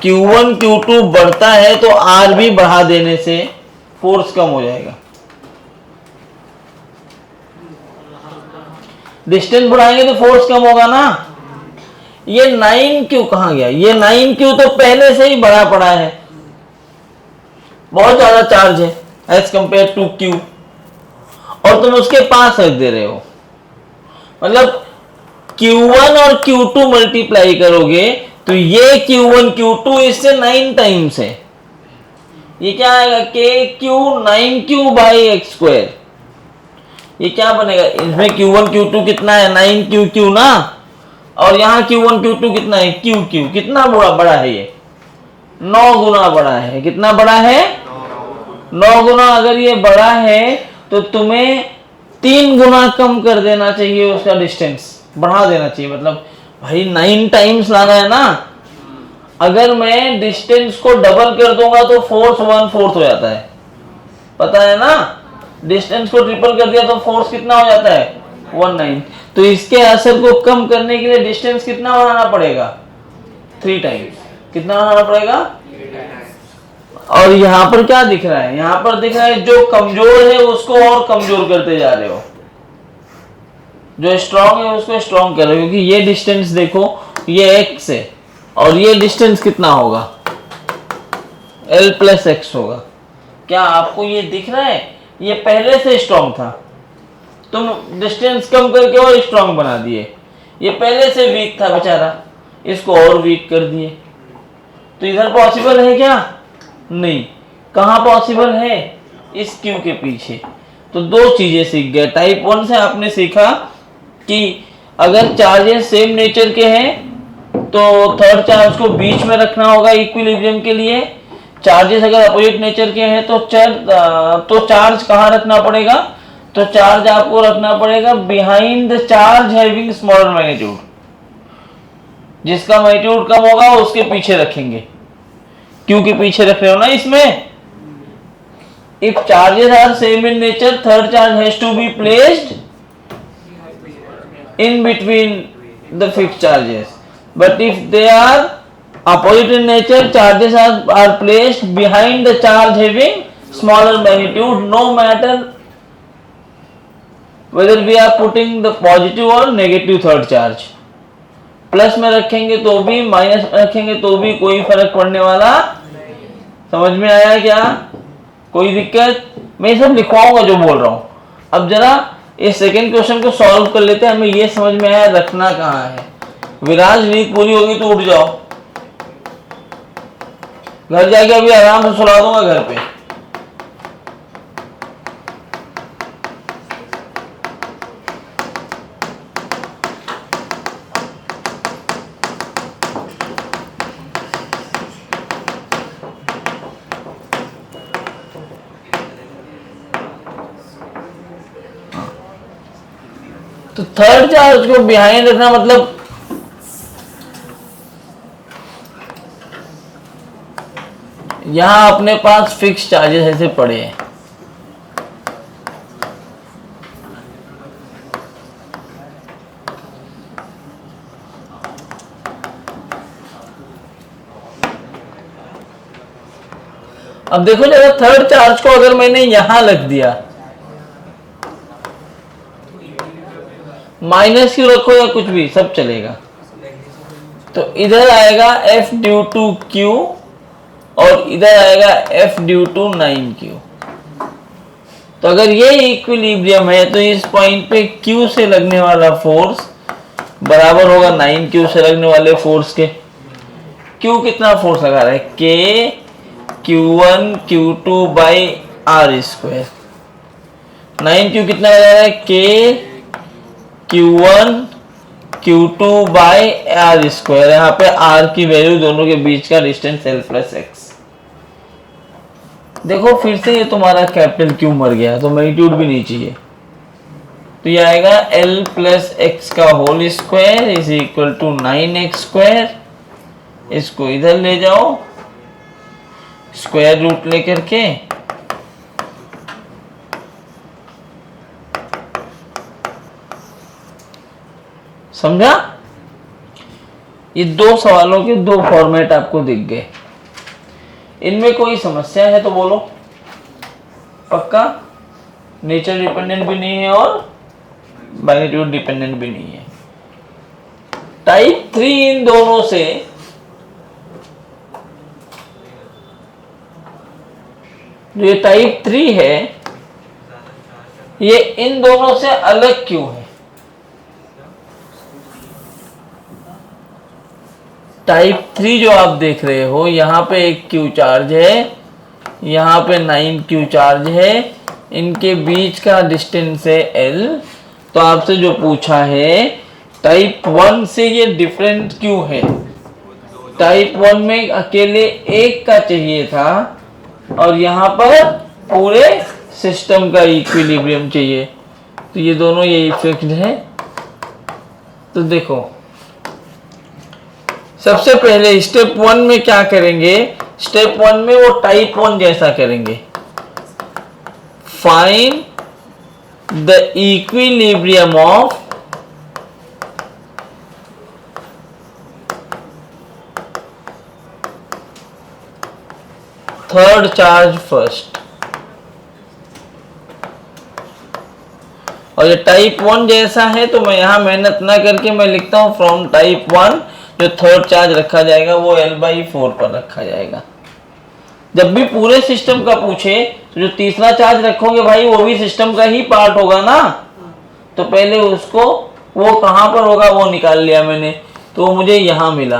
Q1 Q2 बढ़ता है तो R भी बढ़ा देने से फोर्स कम हो जाएगा। डिस्टेंस बढ़ाएंगे तो फोर्स कम होगा ना। ये 9Q कहां गया? ये 9Q तो पहले से ही बढ़ा पड़ा है, बहुत ज्यादा चार्ज है एज कंपेयर टू Q, और तुम उसके पास रख दे रहे हो। मतलब Q1 और Q2 मल्टीप्लाई करोगे तो ये Q1 Q2 इससे 9 टाइम्स है। ये क्या आएगा? KQ 9Q/x²। ये क्या बनेगा? इसमें Q1 Q2 कितना है? 9QQ ना। और यहाँ Q1 Q2 कितना है? QQ। कितना बड़ा है ये? 9 गुना बड़ा है। कितना बड़ा है? 9 गुना। अगर ये बड़ा है तो तुम्हें 3 गुना कम कर देना चाहिए, उसका डिस्टेंस बढ़ा देना चाहिए। मतलब भाई 9 टाइम्स लाना है ना। अगर मैं डिस्टेंस को डबल कर दूंगा तो फोर्स 1/4 हो जाता है, पता है ना। डिस्टेंस को ट्रिपल कर दिया तो फोर्स कितना हो जाता है? 1/9। तो इसके असर को कम करने के लिए डिस्टेंस कितना बढ़ाना पड़ेगा? 3 टाइम्स। कितना बढ़ाना पड़ेगा? और यहाँ पर क्या दिख रहा है? यहाँ पर दिख रहा है जो कमजोर है उसको और कमजोर करते जा रहे हो, जो स्ट्रांग है उसको स्ट्रांग कर रहे हो। क्योंकि ये डिस्टेंस देखो, ये x है और ये डिस्टेंस कितना होगा? L+x होगा। क्या आपको ये दिख रहा है? ये पहले से स्ट्रांग था, तुम डिस्टेंस कम करके और स्ट्रांग बना दिए। ये पहले से वीक था बेचारा, इसको और वीक कर दिए। तो इधर पॉसिबल है क्या? नहीं। कहाँ पॉसिबल है? इस क्यू के पीछे। तो दो चीजें सीख गए। टाइप 1 से आपने सीखा कि अगर चार्जेस सेम नेचर के हैं तो थर्ड चार्ज को बीच में रखना होगा इक्विलिब्रियम के लिए। चार्जेस अगर अपोजिट नेचर के हैं तो चार्ज कहाँ रखना पड़ेगा? तो चार्ज आपको रखना पड़ेगा behind the charge having smaller magnitude. जिसका मैग्नीट्यूड कम होगा उसके पीछे रखेंगे। क्यों के पीछे रख रहे हो ना इसमें? If charges are same in nature, third charge has to be placed in between the fixed charges. But if they are opposite in nature, charges are placed behind the charge having smaller magnitude, no matter whether we are putting the positive or negative third charge. Plus में रखेंगे तो भी, minus में रखेंगे तो भी कोई फर्क पड़ने वाला। समझ में आया क्या? कोई दिक्कत? मैं सब लिखवाऊंगा जो बोल रहा हूं। अब जरा इस सेकंड क्वेश्चन को सॉल्व कर लेते हैं। हमें ये समझ में आया रखना कहाँ है। विराज नींद पूरी होगी तो उठ जाओ, घर जाके अभी आराम से सुला दूंगा घर पे। तो थर्ड चार्ज को बिहाइंड रखना मतलब यहां अपने पास फिक्स चार्जेस ऐसे पड़े हैं। अब देखो जरा थर्ड चार्ज को अगर मैंने यहां रख दिया, माइनस क्यू रखो या कुछ भी सब चलेगा, तो इधर आएगा F ड्यू टू Q और इधर आएगा F ड्यू टू 9Q। तो अगर ये इक्विलिब्रियम है तो इस पॉइंट पे Q से लगने वाला फोर्स बराबर होगा 9Q से लगने वाले फोर्स के। Q कितना फोर्स लगा रहा है? K Q1 Q2 by R square. 9Q कितना लगा रहा है? K Q1 Q2 by R square. यहाँ पे R की वैल्यू दोनों के बीच का डिस्टेंस L प्लस एक्स। देखो फिर से ये तुम्हारा कैपिटल Q मर गया तो मैग्नीट्यूड भी नहीं चाहिए। तो ये आएगा L प्लस एक्स का whole square is equal to 9x square. इसको इधर ले जाओ स्क्वायर रूट लेकर के, समझा? ये दो सवालों के दो फॉर्मेट आपको दिख गए। इनमें कोई समस्या है तो बोलो। पक्का? नेचर डिपेंडेंट भी नहीं है और मैग्नीट्यूड डिपेंडेंट भी नहीं है। टाइप 3 इन दोनों से जो ये टाइप 3 है ये इन दोनों से अलग क्यों है? टाइप 3 जो आप देख रहे हो यहाँ पे एक Q चार्ज है, यहाँ पे 9Q चार्ज है, इनके बीच का डिस्टेंस है L। तो आपसे जो पूछा है टाइप 1 से ये डिफरेंट क्यों है? टाइप 1 में अकेले एक का चाहिए था और यहाँ पर पूरे सिस्टम का इक्विलिब्रियम चाहिए। तो ये दोनों ये फिक्स्ड है। तो देखो सबसे पहले स्टेप 1 में क्या करेंगे? स्टेप 1 में वो टाइप 1 जैसा करेंगे। Find the equilibrium of third charge first. और ये टाइप 1 जैसा है तो मैं यहां मेहनत ना करके मैं लिखता हूं फ्रॉम टाइप 1 जो थर्ड चार्ज रखा जाएगा वो L/4 पर रखा जाएगा। जब भी पूरे सिस्टम का पूछे तो जो तीसरा चार्ज रखोगे भाई वो भी सिस्टम का ही पार्ट होगा ना। तो पहले उसको वो कहां पर होगा वो निकाल लिया मैंने, तो वो मुझे यहां मिला।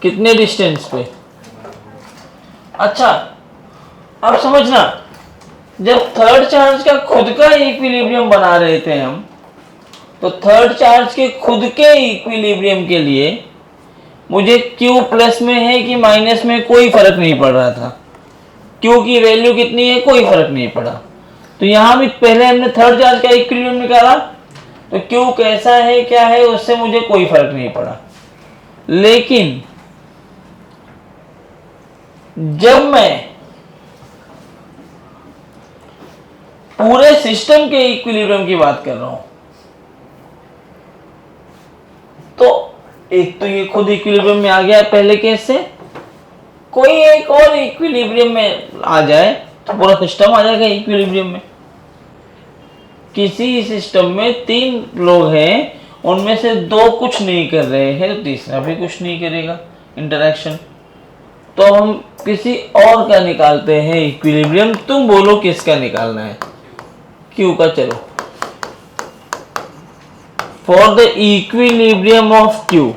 कितने डिस्टेंस पे? अच्छा अब समझना, जब थर्ड चार्ज का खुद का इक्विलिब्रियम बना रहे थे हम, तो थर्ड चार्ज के खुद के इक्विलिब्रियम के लिए मुझे Q प्लस में है कि माइनस में कोई फर्क नहीं पड़ रहा था। Q की वैल्यू कितनी है, कोई फर्क नहीं पड़ा। तो यहां भी पहले हमने थर्ड चार्ज का इक्विलिब्रियम निकाला, तो Q कैसा है क्या है उससे मुझे कोई फर्क नहीं पड़ा। लेकिन जब मैं पूरे सिस्टम के इक्विलिब्रियम की बात कर रहा हूं, तो एक तो ये खुद इक्विलिब्रियम में आ गया है पहले केस से, कोई एक और इक्विलिब्रियम में आ जाए तो पूरा सिस्टम आ जाएगा इक्विलिब्रियम में। किसी सिस्टम में 3 लोग हैं, उनमें से 2 कुछ नहीं कर रहे हैं, तो तीसरा भी कुछ नहीं करेगा इंटरेक्शन। तो हम किसी और का निकालते हैं इक्विलिब्रियम। तुम बोलो किसका निकालना है? Q का। चलो, for the equilibrium of Q,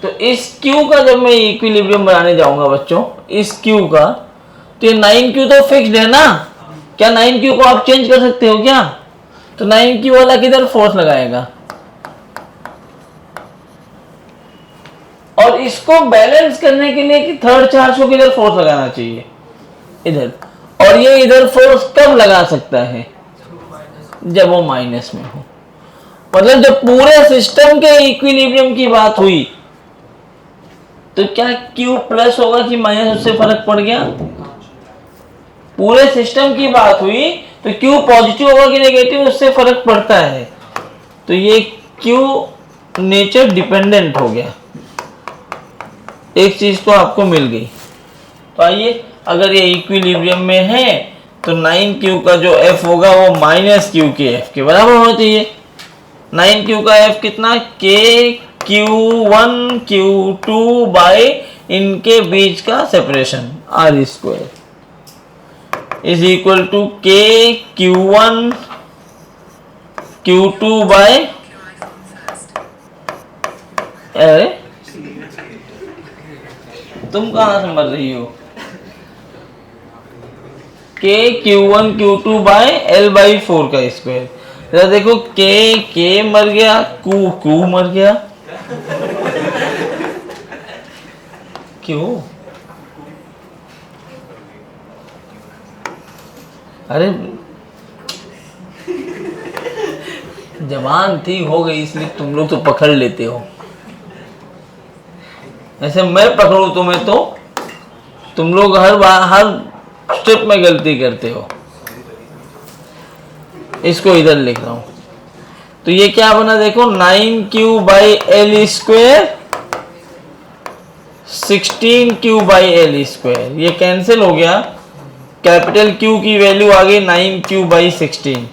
तो इस Q का जब मैं इक्विलिब्रियम बनाने जाऊंगा बच्चों, इस Q का, तो ये 9Q तो फिक्स्ड है ना। क्या 9Q को आप चेंज कर सकते हो क्या? तो 9Q वाला किधर फोर्स लगाएगा, और इसको बैलेंस करने के लिए कि थर्ड चार्ज को किधर फोर्स लगाना चाहिए, इधर। और ये इधर फोर्स कब लगा सकता है, जब वो माइनस में हो। मतलब जब पूरे सिस्टम के इक्विलिब्रियम की बात हुई, तो क्या Q प्लस होगा कि माइनस, उससे फर्क पड़ गया। पूरे सिस्टम की बात हुई तो Q पॉजिटिव होगा कि नेगेटिव, उससे फर्क पड़ता है। तो ये Q नेचर डिपेंडेंट हो गया, एक चीज तो आपको मिल गई। तो आइए, अगर ये इक्विलिब्रियम में है तो 9Q का जो F होगा वो -Q के F के बराबर होना चाहिए। 9Q का F कितना, K Q1 Q2 बाय इनके बीच का separation R square is equal to K Q1 Q2 by, अरे तुम कहां से मर रही हो, K Q1 Q2 bye L/4 का स्क्वायर। जरा देखो, K मर गया, Q मर गया, क्यों? अरे जबान थी हो गई, इसलिए तुम लोग तो पकड़ लेते हो। ऐसे मैं पकड़ूं तुम्हें तो तुम लोग हर स्टेप में गलती करते हो। इसको इधर लिख रहा हूं, तो ये क्या बना देखो, 9Q by L square 16Q by L square. ये कैंसिल हो गया, कैपिटल Q की वैल्यू आ गई 9Q बाई 16।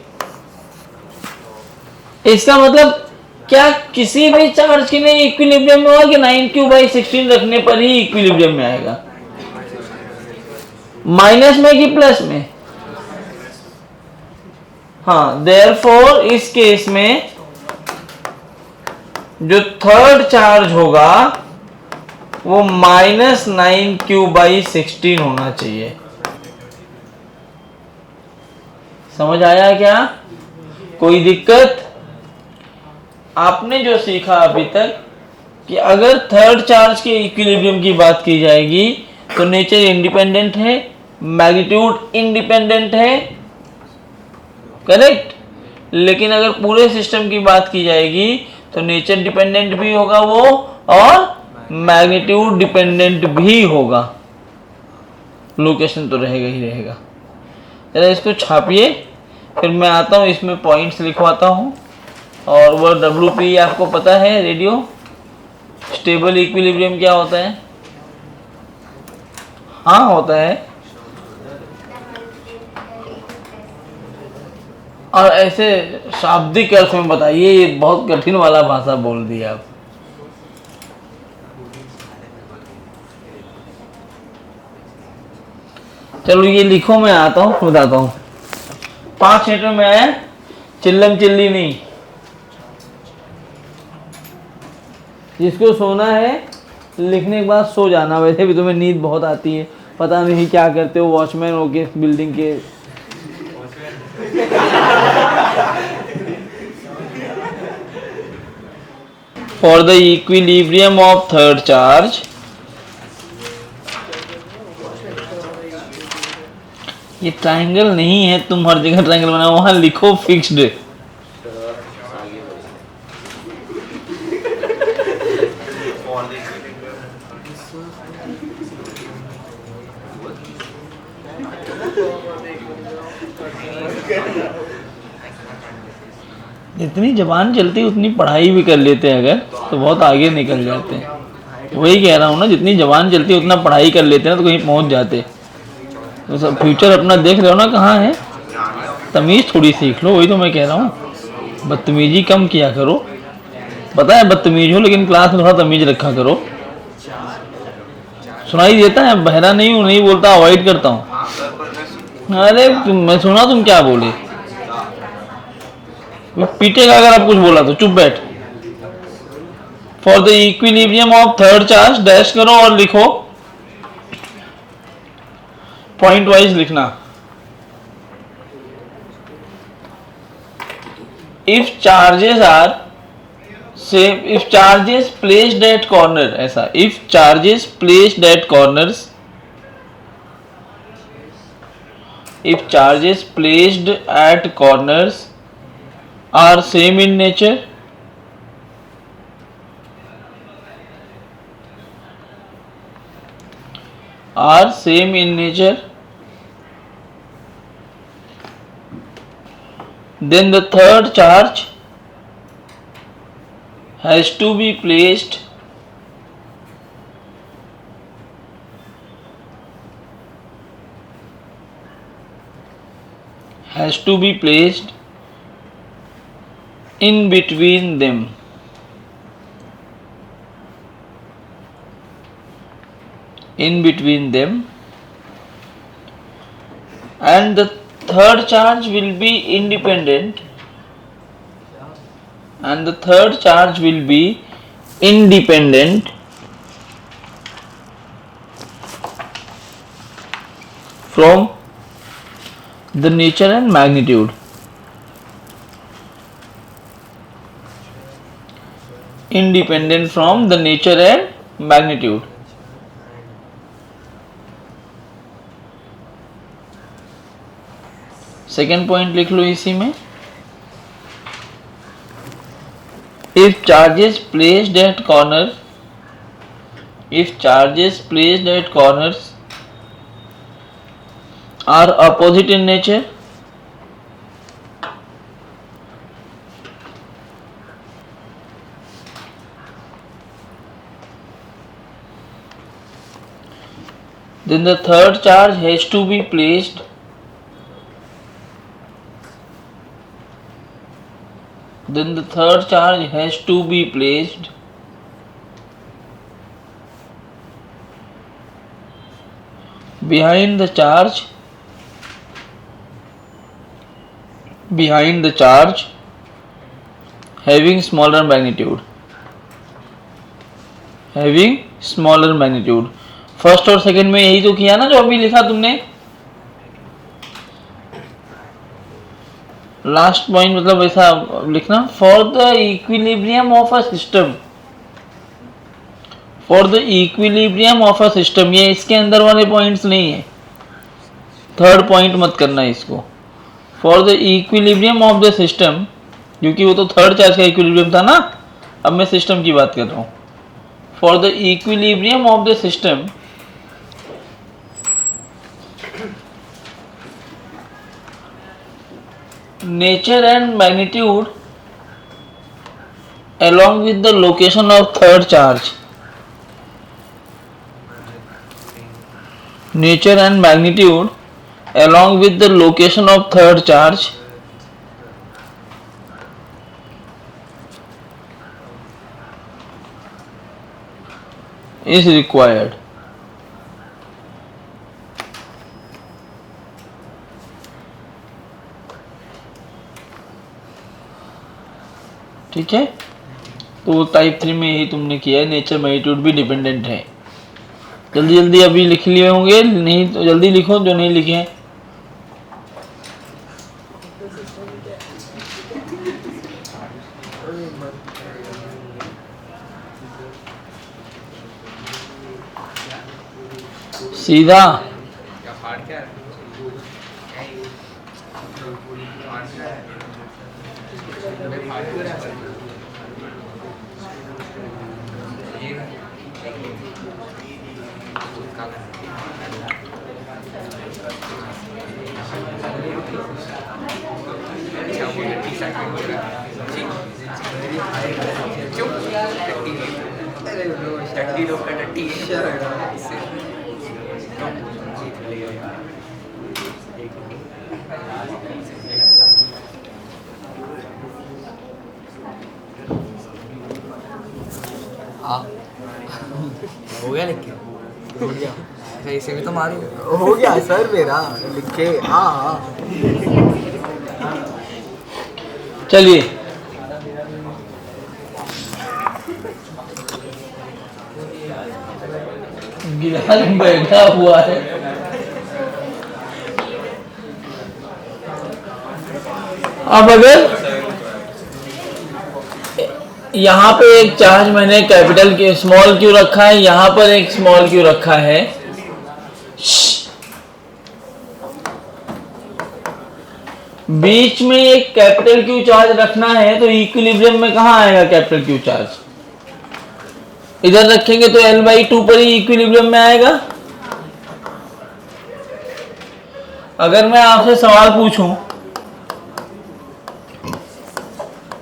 इसका मतलब क्या किसी भी चार्ज के लिए इक्विलिब्रियम में होगा कि 9Q बाई 16 रखने पर ही इक्विलिब्रियम में आएगा, माइनस में कि प्लस में? हाँ, देयरफॉर इस केस में जो थर्ड चार्ज होगा वो -9Q बाई 16 होना चाहिए। समझ आया क्या? कोई दिक्कत? आपने जो सीखा अभी तक कि अगर थर्ड चार्ज के इक्विलिब्रियम की बात की जाएगी तो नेचर इंडिपेंडेंट है, मैग्नीट्यूड इंडिपेंडेंट है, करेक्ट। लेकिन अगर पूरे सिस्टम की बात की जाएगी तो नेचर डिपेंडेंट भी होगा वो, और मैग्नीट्यूड डिपेंडेंट भी होगा। लोकेशन तो रहेगा ही रहेगा। जरा इसको छापिए, फिर मैं आता हूँ, इसमें पॉइंट्स लिखवाता हूँ। और वो WP आपको पता है, रेडियो स्टेबल इक्विलिब्रियम क्या होता है? हाँ होता है। और ऐसे शाब्दिक अर्थ में बताइए, ये बहुत कठिन वाला भाषा बोल दिया आप। चलो ये लिखो, मैं आता हूँ, बताता हूँ। 5 मिनट में आया, चिल्लम चिल्ली नहीं। जिसको सोना है लिखने के बाद सो जाना, वैसे भी तुम्हें नींद बहुत आती है पता नहीं क्या करते हो वॉचमैन हो के बिल्डिंग के। For the equilibrium of third charge, ये ट्रायंगल नहीं है, तुम हर जगह ट्रायंगल बनाओ, वहां लिखो फिक्स्ड। जितनी जबान चलती उतनी पढ़ाई भी कर लेते हैं अगर, तो बहुत आगे निकल जाते हैं। वही कह रहा हूँ ना, जितनी जबान चलती उतना पढ़ाई कर लेते हैं तो कहीं पहुंच जाते। तो सब फ्यूचर अपना देख रहे हो ना कहाँ है, तमीज थोड़ी सीख लो, वही तो मैं कह रहा हूँ। बदतमीजी कम किया करो, पता है बदतमीज हो लेकिन क्लास में थोड़ा तमीज रखा करो। सुनाई देता है, बहरा नहीं हूँ, नहीं बोलता, अवॉइड करता हूँ। अरे मैं सुना तुम क्या बोले, पीटेगा अगर आप कुछ बोला तो, चुप बैठ। For the equilibrium of third charge dash करो और लिखो, पॉइंट वाइज लिखना। If charges are same, if charges placed at corner, ऐसा, if charges placed at corners, if charges placed at corners are same in nature, are same in nature, then the third charge has to be placed in between them, in between them, and the third charge will be independent, and the third charge will be independent from the nature and magnitude. Independent from the nature and magnitude. Second point लिख लो इसी में, if charges placed at corner, if charges placed at corners are opposite in nature, then the third charge has to be placed behind the charge having smaller magnitude. First और second में यही तो किया ना जो अभी लिखा तुमने। लास्ट पॉइंट मतलब ऐसा लिखना, for the equilibrium of a system, for the equilibrium of a system, ये इसके अंदर वाले पॉइंट्स नहीं है, थर्ड पॉइंट मत करना इसको। For the equilibrium of the system, क्योंकि वो तो थर्ड चार्ज का इक्विलिब्रियम था ना, अब मैं सिस्टम की बात कर रहा हूँ। For the equilibrium of the system nature and magnitude along with the location of third charge, nature and magnitude along with the location of third charge is required. ठीक है, तो टाइप 3 में यही तुमने किया है, नेचर मैग्नीट्यूड भी dependent है। जल्दी जल्दी अभी लिख लिए होंगे, नहीं तो जल्दी लिखो जो नहीं लिखे हैं। सीधा क्या फाड़ क्या है? फाड़ क्या है? मैं फाड़ क्या है? ये क्या बोले टी-शर्ट में बोल रहा है क्यों टट्टी अरे लो टट्टी लोग का टट्टी इससे हो गया लिख के हो गया अच्छा इसे भी तो मारी हो गया सर मेरा लिखे चलिए गिलास बैठा हुआ है। अब अगर यहाँ पे एक चार्ज मैंने कैपिटल के स्मॉल क्यू रखा है, यहाँ पर एक स्मॉल क्यू रखा है, बीच में एक कैपिटल क्यू चार्ज रखना है, तो इक्विलिब्रियम में कहाँ आएगा कैपिटल क्यू चार्ज? इधर रखेंगे तो L/2 पर ही इक्विलिब्रियम में आएगा। अगर मैं आपसे सवाल पूछूं,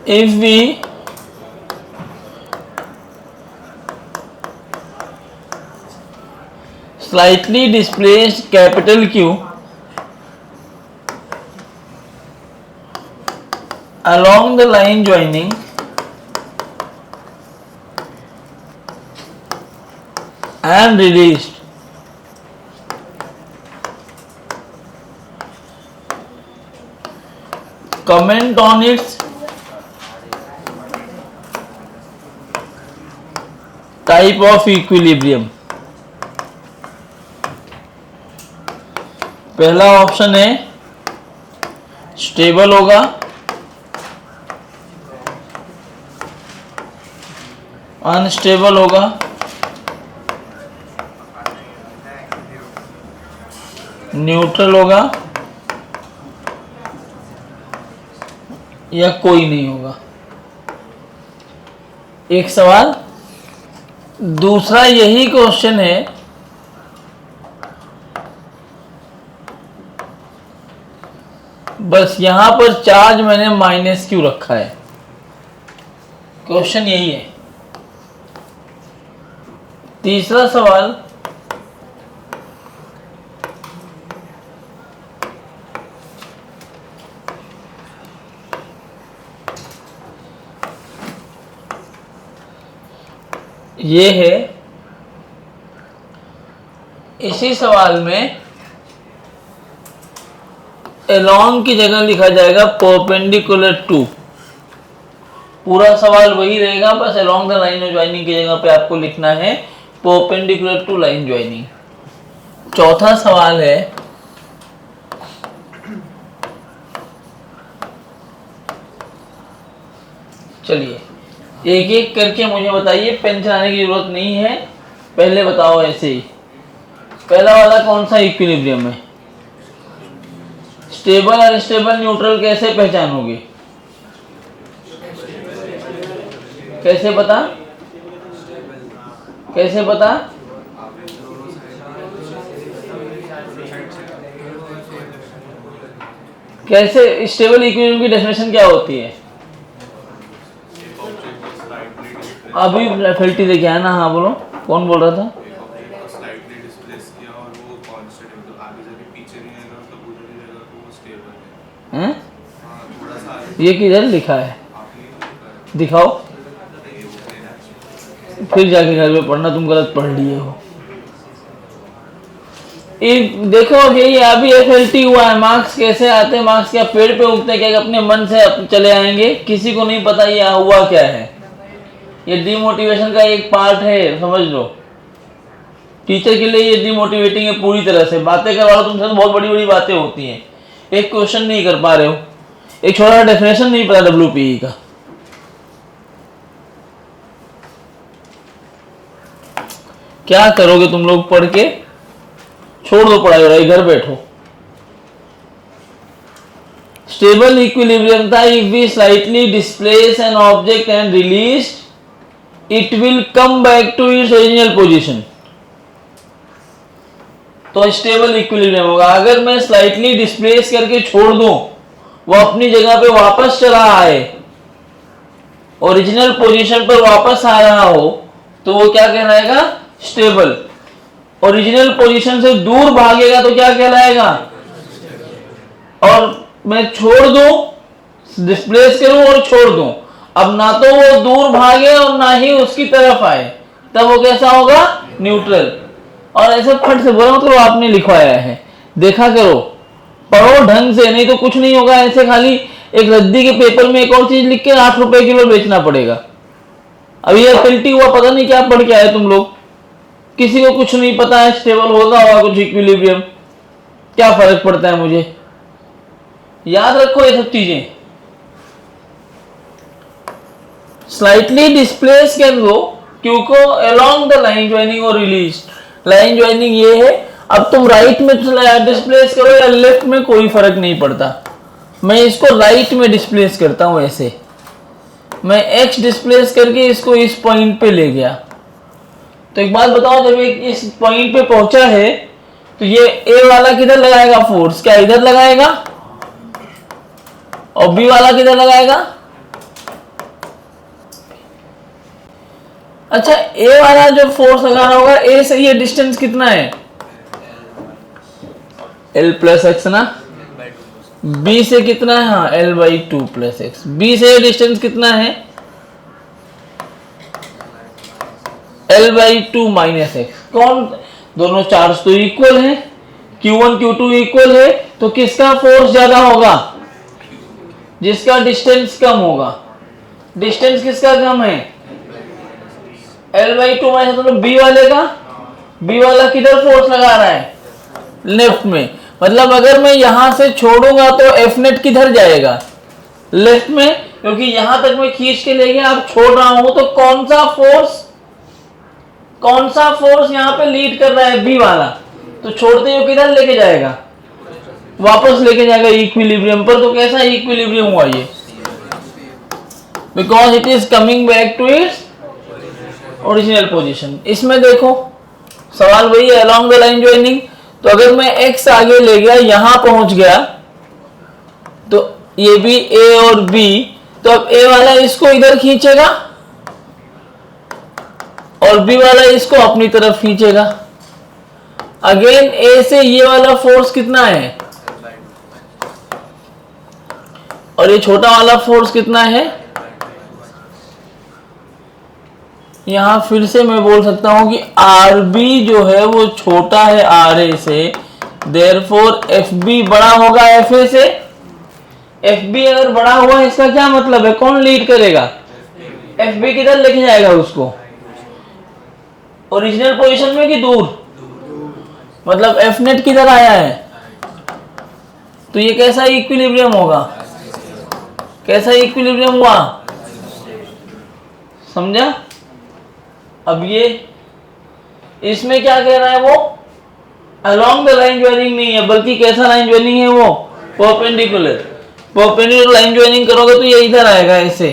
if we slightly displaced capital Q along the line joining and released comment on its type of equilibrium। पहला ऑप्शन है स्टेबल होगा, अनस्टेबल होगा, न्यूट्रल होगा या कोई नहीं होगा। एक सवाल। दूसरा यही क्वेश्चन है, बस यहां पर चार्ज मैंने -Q रखा है। क्वेश्चन यही है। तीसरा सवाल, ये है, इसी सवाल में along की जगह लिखा जाएगा परपेंडिकुलर टू। पूरा सवाल वही रहेगा, बस along the line of joining की जगह पे आपको लिखना है परपेंडिकुलर टू लाइन ज्वाइनिंग। चौथा सवाल है, चलिए एक एक करके मुझे बताइए, पेन चलाने की जरूरत नहीं है, पहले बताओ ऐसे ही। पहला वाला कौन सा इक्विलिब्रियम है? स्टेबल और अनस्टेबल न्यूट्रल कैसे पहचानोगे? कैसे पता? कैसे पता? कैसे स्टेबल इक्विलिब्रियम की डेफिनेशन क्या होती है? अभी फैल्टी लेके आया ना। हाँ बोलो, कौन बोल रहा था? हैं? ये किधर लिखा है? दिखाओ, फिर जाके घर में पढ़ना, तुम गलत पढ़ लिए हो। देखो यही अभी FLT हुआ है। मार्क्स कैसे आते हैं? मार्क्स क्या पेड़ पे उगते हैं क्या? अपने मन से चले आएंगे? किसी को नहीं पता ये हुआ क्या है। ये डिमोटिवेशन का एक पार्ट है, समझ लो। टीचर के लिए ये डिमोटिवेटिंग है पूरी तरह से। बातें करवा लो तुमसे तो बहुत बड़ी बड़ी बातें होती हैं, एक क्वेश्चन नहीं कर पा रहे हो, एक छोटा डेफिनेशन नहीं पता WPE का। क्या करोगे तुम लोग पढ़ के? छोड़ दो पढ़ाई वढ़ाई, घर बैठो। स्टेबल इक्विलिब्रियम था, if we slightly displace an object and release it will come back to its original position. तो स्टेबल इक्विलिब्रियम होगा। अगर मैं स्लाइटली डिस्प्लेस करके छोड़ दूं, वो अपनी जगह पे वापस चला आए, ओरिजिनल पोजीशन पर वापस आ रहा हो, तो वो क्या कहलाएगा? स्टेबल। ओरिजिनल पोजीशन से दूर भागेगा तो क्या कहलाएगा? और मैं छोड़ दूं, डिस्प्लेस करूं और छोड़ दूं, अब ना तो वो दूर भागे और ना ही उसकी तरफ आए, तब वो कैसा होगा? न्यूट्रल। और ऐसे फट से बोला मतलब आपने लिखवाया है, देखा करो, पढ़ो ढंग से, नहीं तो कुछ नहीं होगा। ऐसे खाली एक रद्दी के पेपर में एक और चीज लिख के 8 रुपए किलो बेचना पड़ेगा। अब ये पलटी हुआ, पता नहीं क्या पढ़ के आए तुम लोग, किसी को कुछ नहीं पता है। स्टेबल होगा कुछ इक्विलिब्रियम, क्या फर्क पड़ता है मुझे? याद रखो ये सब चीजें। स्लाइटली डिस्प्लेस कर दो क्यू को अलोंग द लाइन ज्वाइनिंग और रिलीज। लाइन ज्वाइनिंग ये है, अब तुम राइट में डिस्प्लेस करो या लेफ्ट में, कोई फर्क नहीं पड़ता। मैं इसको राइट में डिस्प्लेस करता हूं, ऐसे मैं एक्स डिस्प्लेस करके इसको इस पॉइंट पे ले गया। तो एक बात बताओ, जब इस पॉइंट पे पहुंचा है तो ये ए वाला किधर लगाएगा फोर्स? क्या इधर लगाएगा? और बी वाला किधर लगाएगा? अच्छा, ए वाला जो फोर्स लगाना होगा, ए से ये डिस्टेंस कितना है? L प्लस एक्स ना। बी से कितना है? हाँ, L/2 प्लस एक्स। बी से डिस्टेंस कितना है? L/2 minus x. कौन? दोनों चार्ज तो इक्वल है, Q1 Q2 इक्वल है, तो किसका फोर्स ज्यादा होगा? जिसका डिस्टेंस कम होगा। डिस्टेंस किसका कम है? L/2 माइनस, मतलब बी वाले का। बी वाला किधर फोर्स लगा रहा है? लेफ्ट में। मतलब अगर मैं यहां से छोड़ूंगा तो एफ नेट किधर जाएगा? लेफ्ट में, क्योंकि यहां तक मैं खींच के ले गया, अब छोड़ रहा हूं, तो कौन सा फोर्स यहां पे लीड कर रहा है? बी वाला। तो छोड़ते हुए किधर लेके जाएगा? वापस लेके जाएगा इक्विलिब्रियम पर। तो कैसा इक्विलिब्रियम हुआ ये? Because it is coming back to its original position. इसमें देखो सवाल वही है, अलोंग द लाइन ज्वाइनिंग। तो अगर मैं x आगे ले गया, यहां पहुंच गया, तो ये भी a और b, तो अब a वाला इसको इधर खींचेगा और b वाला इसको अपनी तरफ खींचेगा। अगेन a से ये वाला फोर्स कितना है? और ये छोटा वाला फोर्स कितना है? यहां फिर से मैं बोल सकता हूं कि RB जो है वो छोटा है RA से, देयरफॉर FB बड़ा होगा FA से। FB अगर बड़ा हुआ, इसका क्या मतलब है? कौन लीड करेगा? FB किधर लेके जाएगा उसको? ओरिजिनल पोजीशन में कि दूर? मतलब F नेट किधर आया है? तो ये कैसा इक्विलिब्रियम होगा? कैसा इक्विलिब्रियम हुआ? समझा? अब ये इसमें क्या कह रहा है वो? अलोंग द लाइन ज्वाइनिंग नहीं है, बल्कि कैसा लाइन ज्वाइनिंग है वो? परपेंडिकुलर। परपेंडिकुलर लाइन ज्वाइनिंग करोगे तो ये इधर आएगा ऐसे।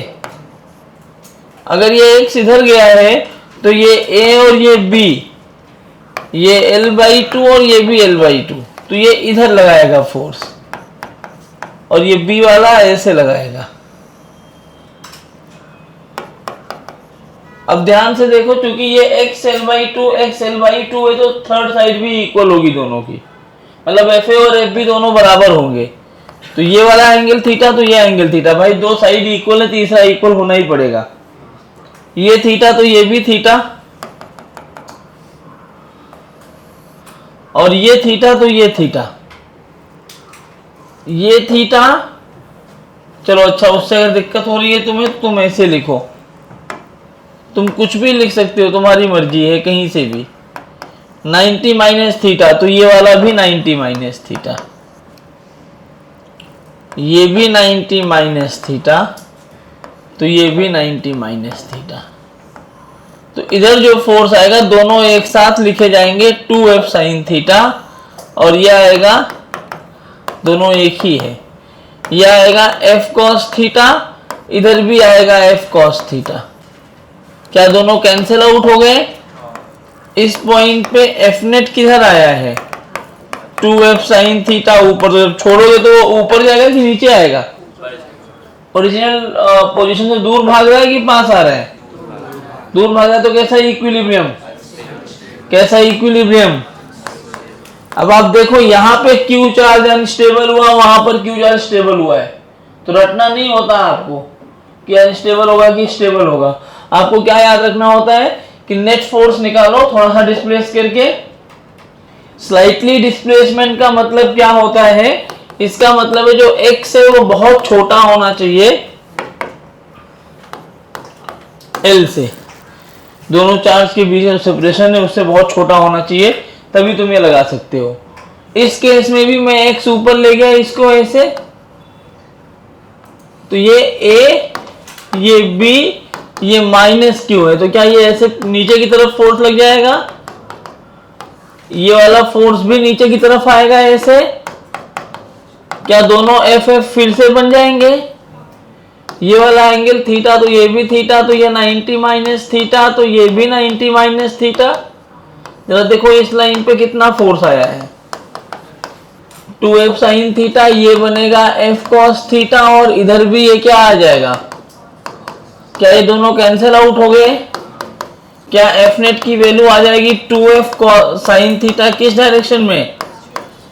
अगर ये x इधर गया है तो ये a और ये b, ये L/2 और ये भी L/2, तो ये इधर लगाएगा फोर्स और ये b वाला ऐसे लगाएगा। अब ध्यान से देखो, क्योंकि ये x L/2 है तो थर्ड साइड भी इक्वल होगी दोनों की, मतलब FA और FB दोनों बराबर होंगे। तो ये वाला एंगल थीटा, तो ये एंगल थीटा। भाई दो साइड इक्वल है, तीसरा इक्वल होना ही पड़ेगा। ये थीटा तो ये भी थीटा, और ये थीटा तो ये थीटा, ये थीटा। चलो अच्छा, उससे अगर दिक्कत हो रही है तुम्हें तो तुम ऐसे लिखो, तुम कुछ भी लिख सकते हो, तुम्हारी मर्जी है कहीं से भी। 90 माइनस थीटा, तो ये वाला भी 90 माइनस थीटा, ये भी 90 माइनस थीटा, तो ये भी 90 माइनस थीटा। तो इधर जो फोर्स आएगा दोनों एक साथ लिखे जाएंगे 2F साइन थीटा, और यह आएगा, दोनों एक ही है, यह आएगा F कॉस थीटा, इधर भी आएगा F कॉस थीटा। क्या दोनों कैंसिल आउट हो गए? इस पॉइंट पे F नेट किधर आया है? 2F साइन थीटा ऊपर, तो जब छोड़ोगे तो वो ऊपर जाएगा कि नीचे आएगा? ओरिजिनल पोजीशन से दूर भाग रहा है कि पास आ रहा है? दूर भाग रहा है, तो कैसा इक्विलिब्रियम? कैसा इक्विलिब्रियम? अब आप देखो यहाँ पे Q चार्ज अनस्टेबल हुआ, वहां पर Q चार्ज स्टेबल हुआ है, तो रटना नहीं होता आपको कि अनस्टेबल होगा कि स्टेबल होगा। आपको क्या याद रखना होता है कि नेट फोर्स निकालो थोड़ा सा डिस्प्लेस करके। स्लाइटली डिस्प्लेसमेंट का मतलब क्या होता है? इसका मतलब है जो x है वो बहुत छोटा होना चाहिए L से, दोनों चार्ज के बीच जो सेपरेशन है उससे बहुत छोटा होना चाहिए, तभी तुम ये लगा सकते हो। इस केस में भी मैं x ऊपर ले गया इसको ऐसे, तो ये A, ये B, ये माइनस Q है, तो क्या ये ऐसे नीचे की तरफ फोर्स लग जाएगा? ये वाला फोर्स भी नीचे की तरफ आएगा ऐसे। क्या दोनों FF फिर से बन जाएंगे? ये वाला एंगल थीटा, तो ये भी थीटा, तो ये 90 माइनस थीटा, तो ये भी 90 माइनस थीटा। जरा देखो इस लाइन पे कितना फोर्स आया है, 2F साइन थीटा, ये बनेगा F कॉस थीटा, और इधर भी ये क्या आ जाएगा? क्या ये दोनों कैंसिल आउट हो गए? क्या F नेट की वैल्यू आ जाएगी 2F साइन थीटा किस डायरेक्शन में?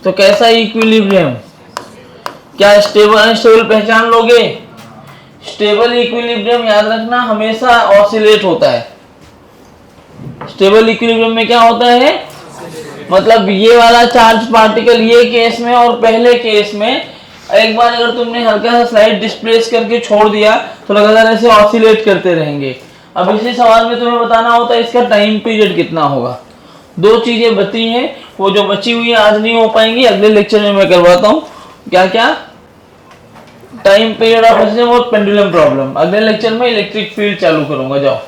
तो कैसा इक्विलिब्रियम? क्या स्टेबल अनस्टेबल पहचान लोगे? स्टेबल इक्विलिब्रियम याद रखना हमेशा ऑसिलेट होता है। स्टेबल इक्विलिब्रियम में क्या होता है? मतलब ये वाला चार्ज पार्टिकल ये केस में और पहले केस में, एक बार अगर तुमने हल्का सा स्लाइड डिस्प्लेस करके छोड़ दिया तो लगातार ऐसे ऑसिलेट करते रहेंगे। अब इसी सवाल में तुम्हें बताना होता है इसका टाइम पीरियड कितना होगा। दो चीजें बची हैं, वो जो बची हुई है आज नहीं हो पाएंगी, अगले लेक्चर में मैं करवाता हूँ। क्या क्या? Time period of pendulum problem. अगले लेक्चर में इलेक्ट्रिक फील्ड चालू करूंगा। जाओ।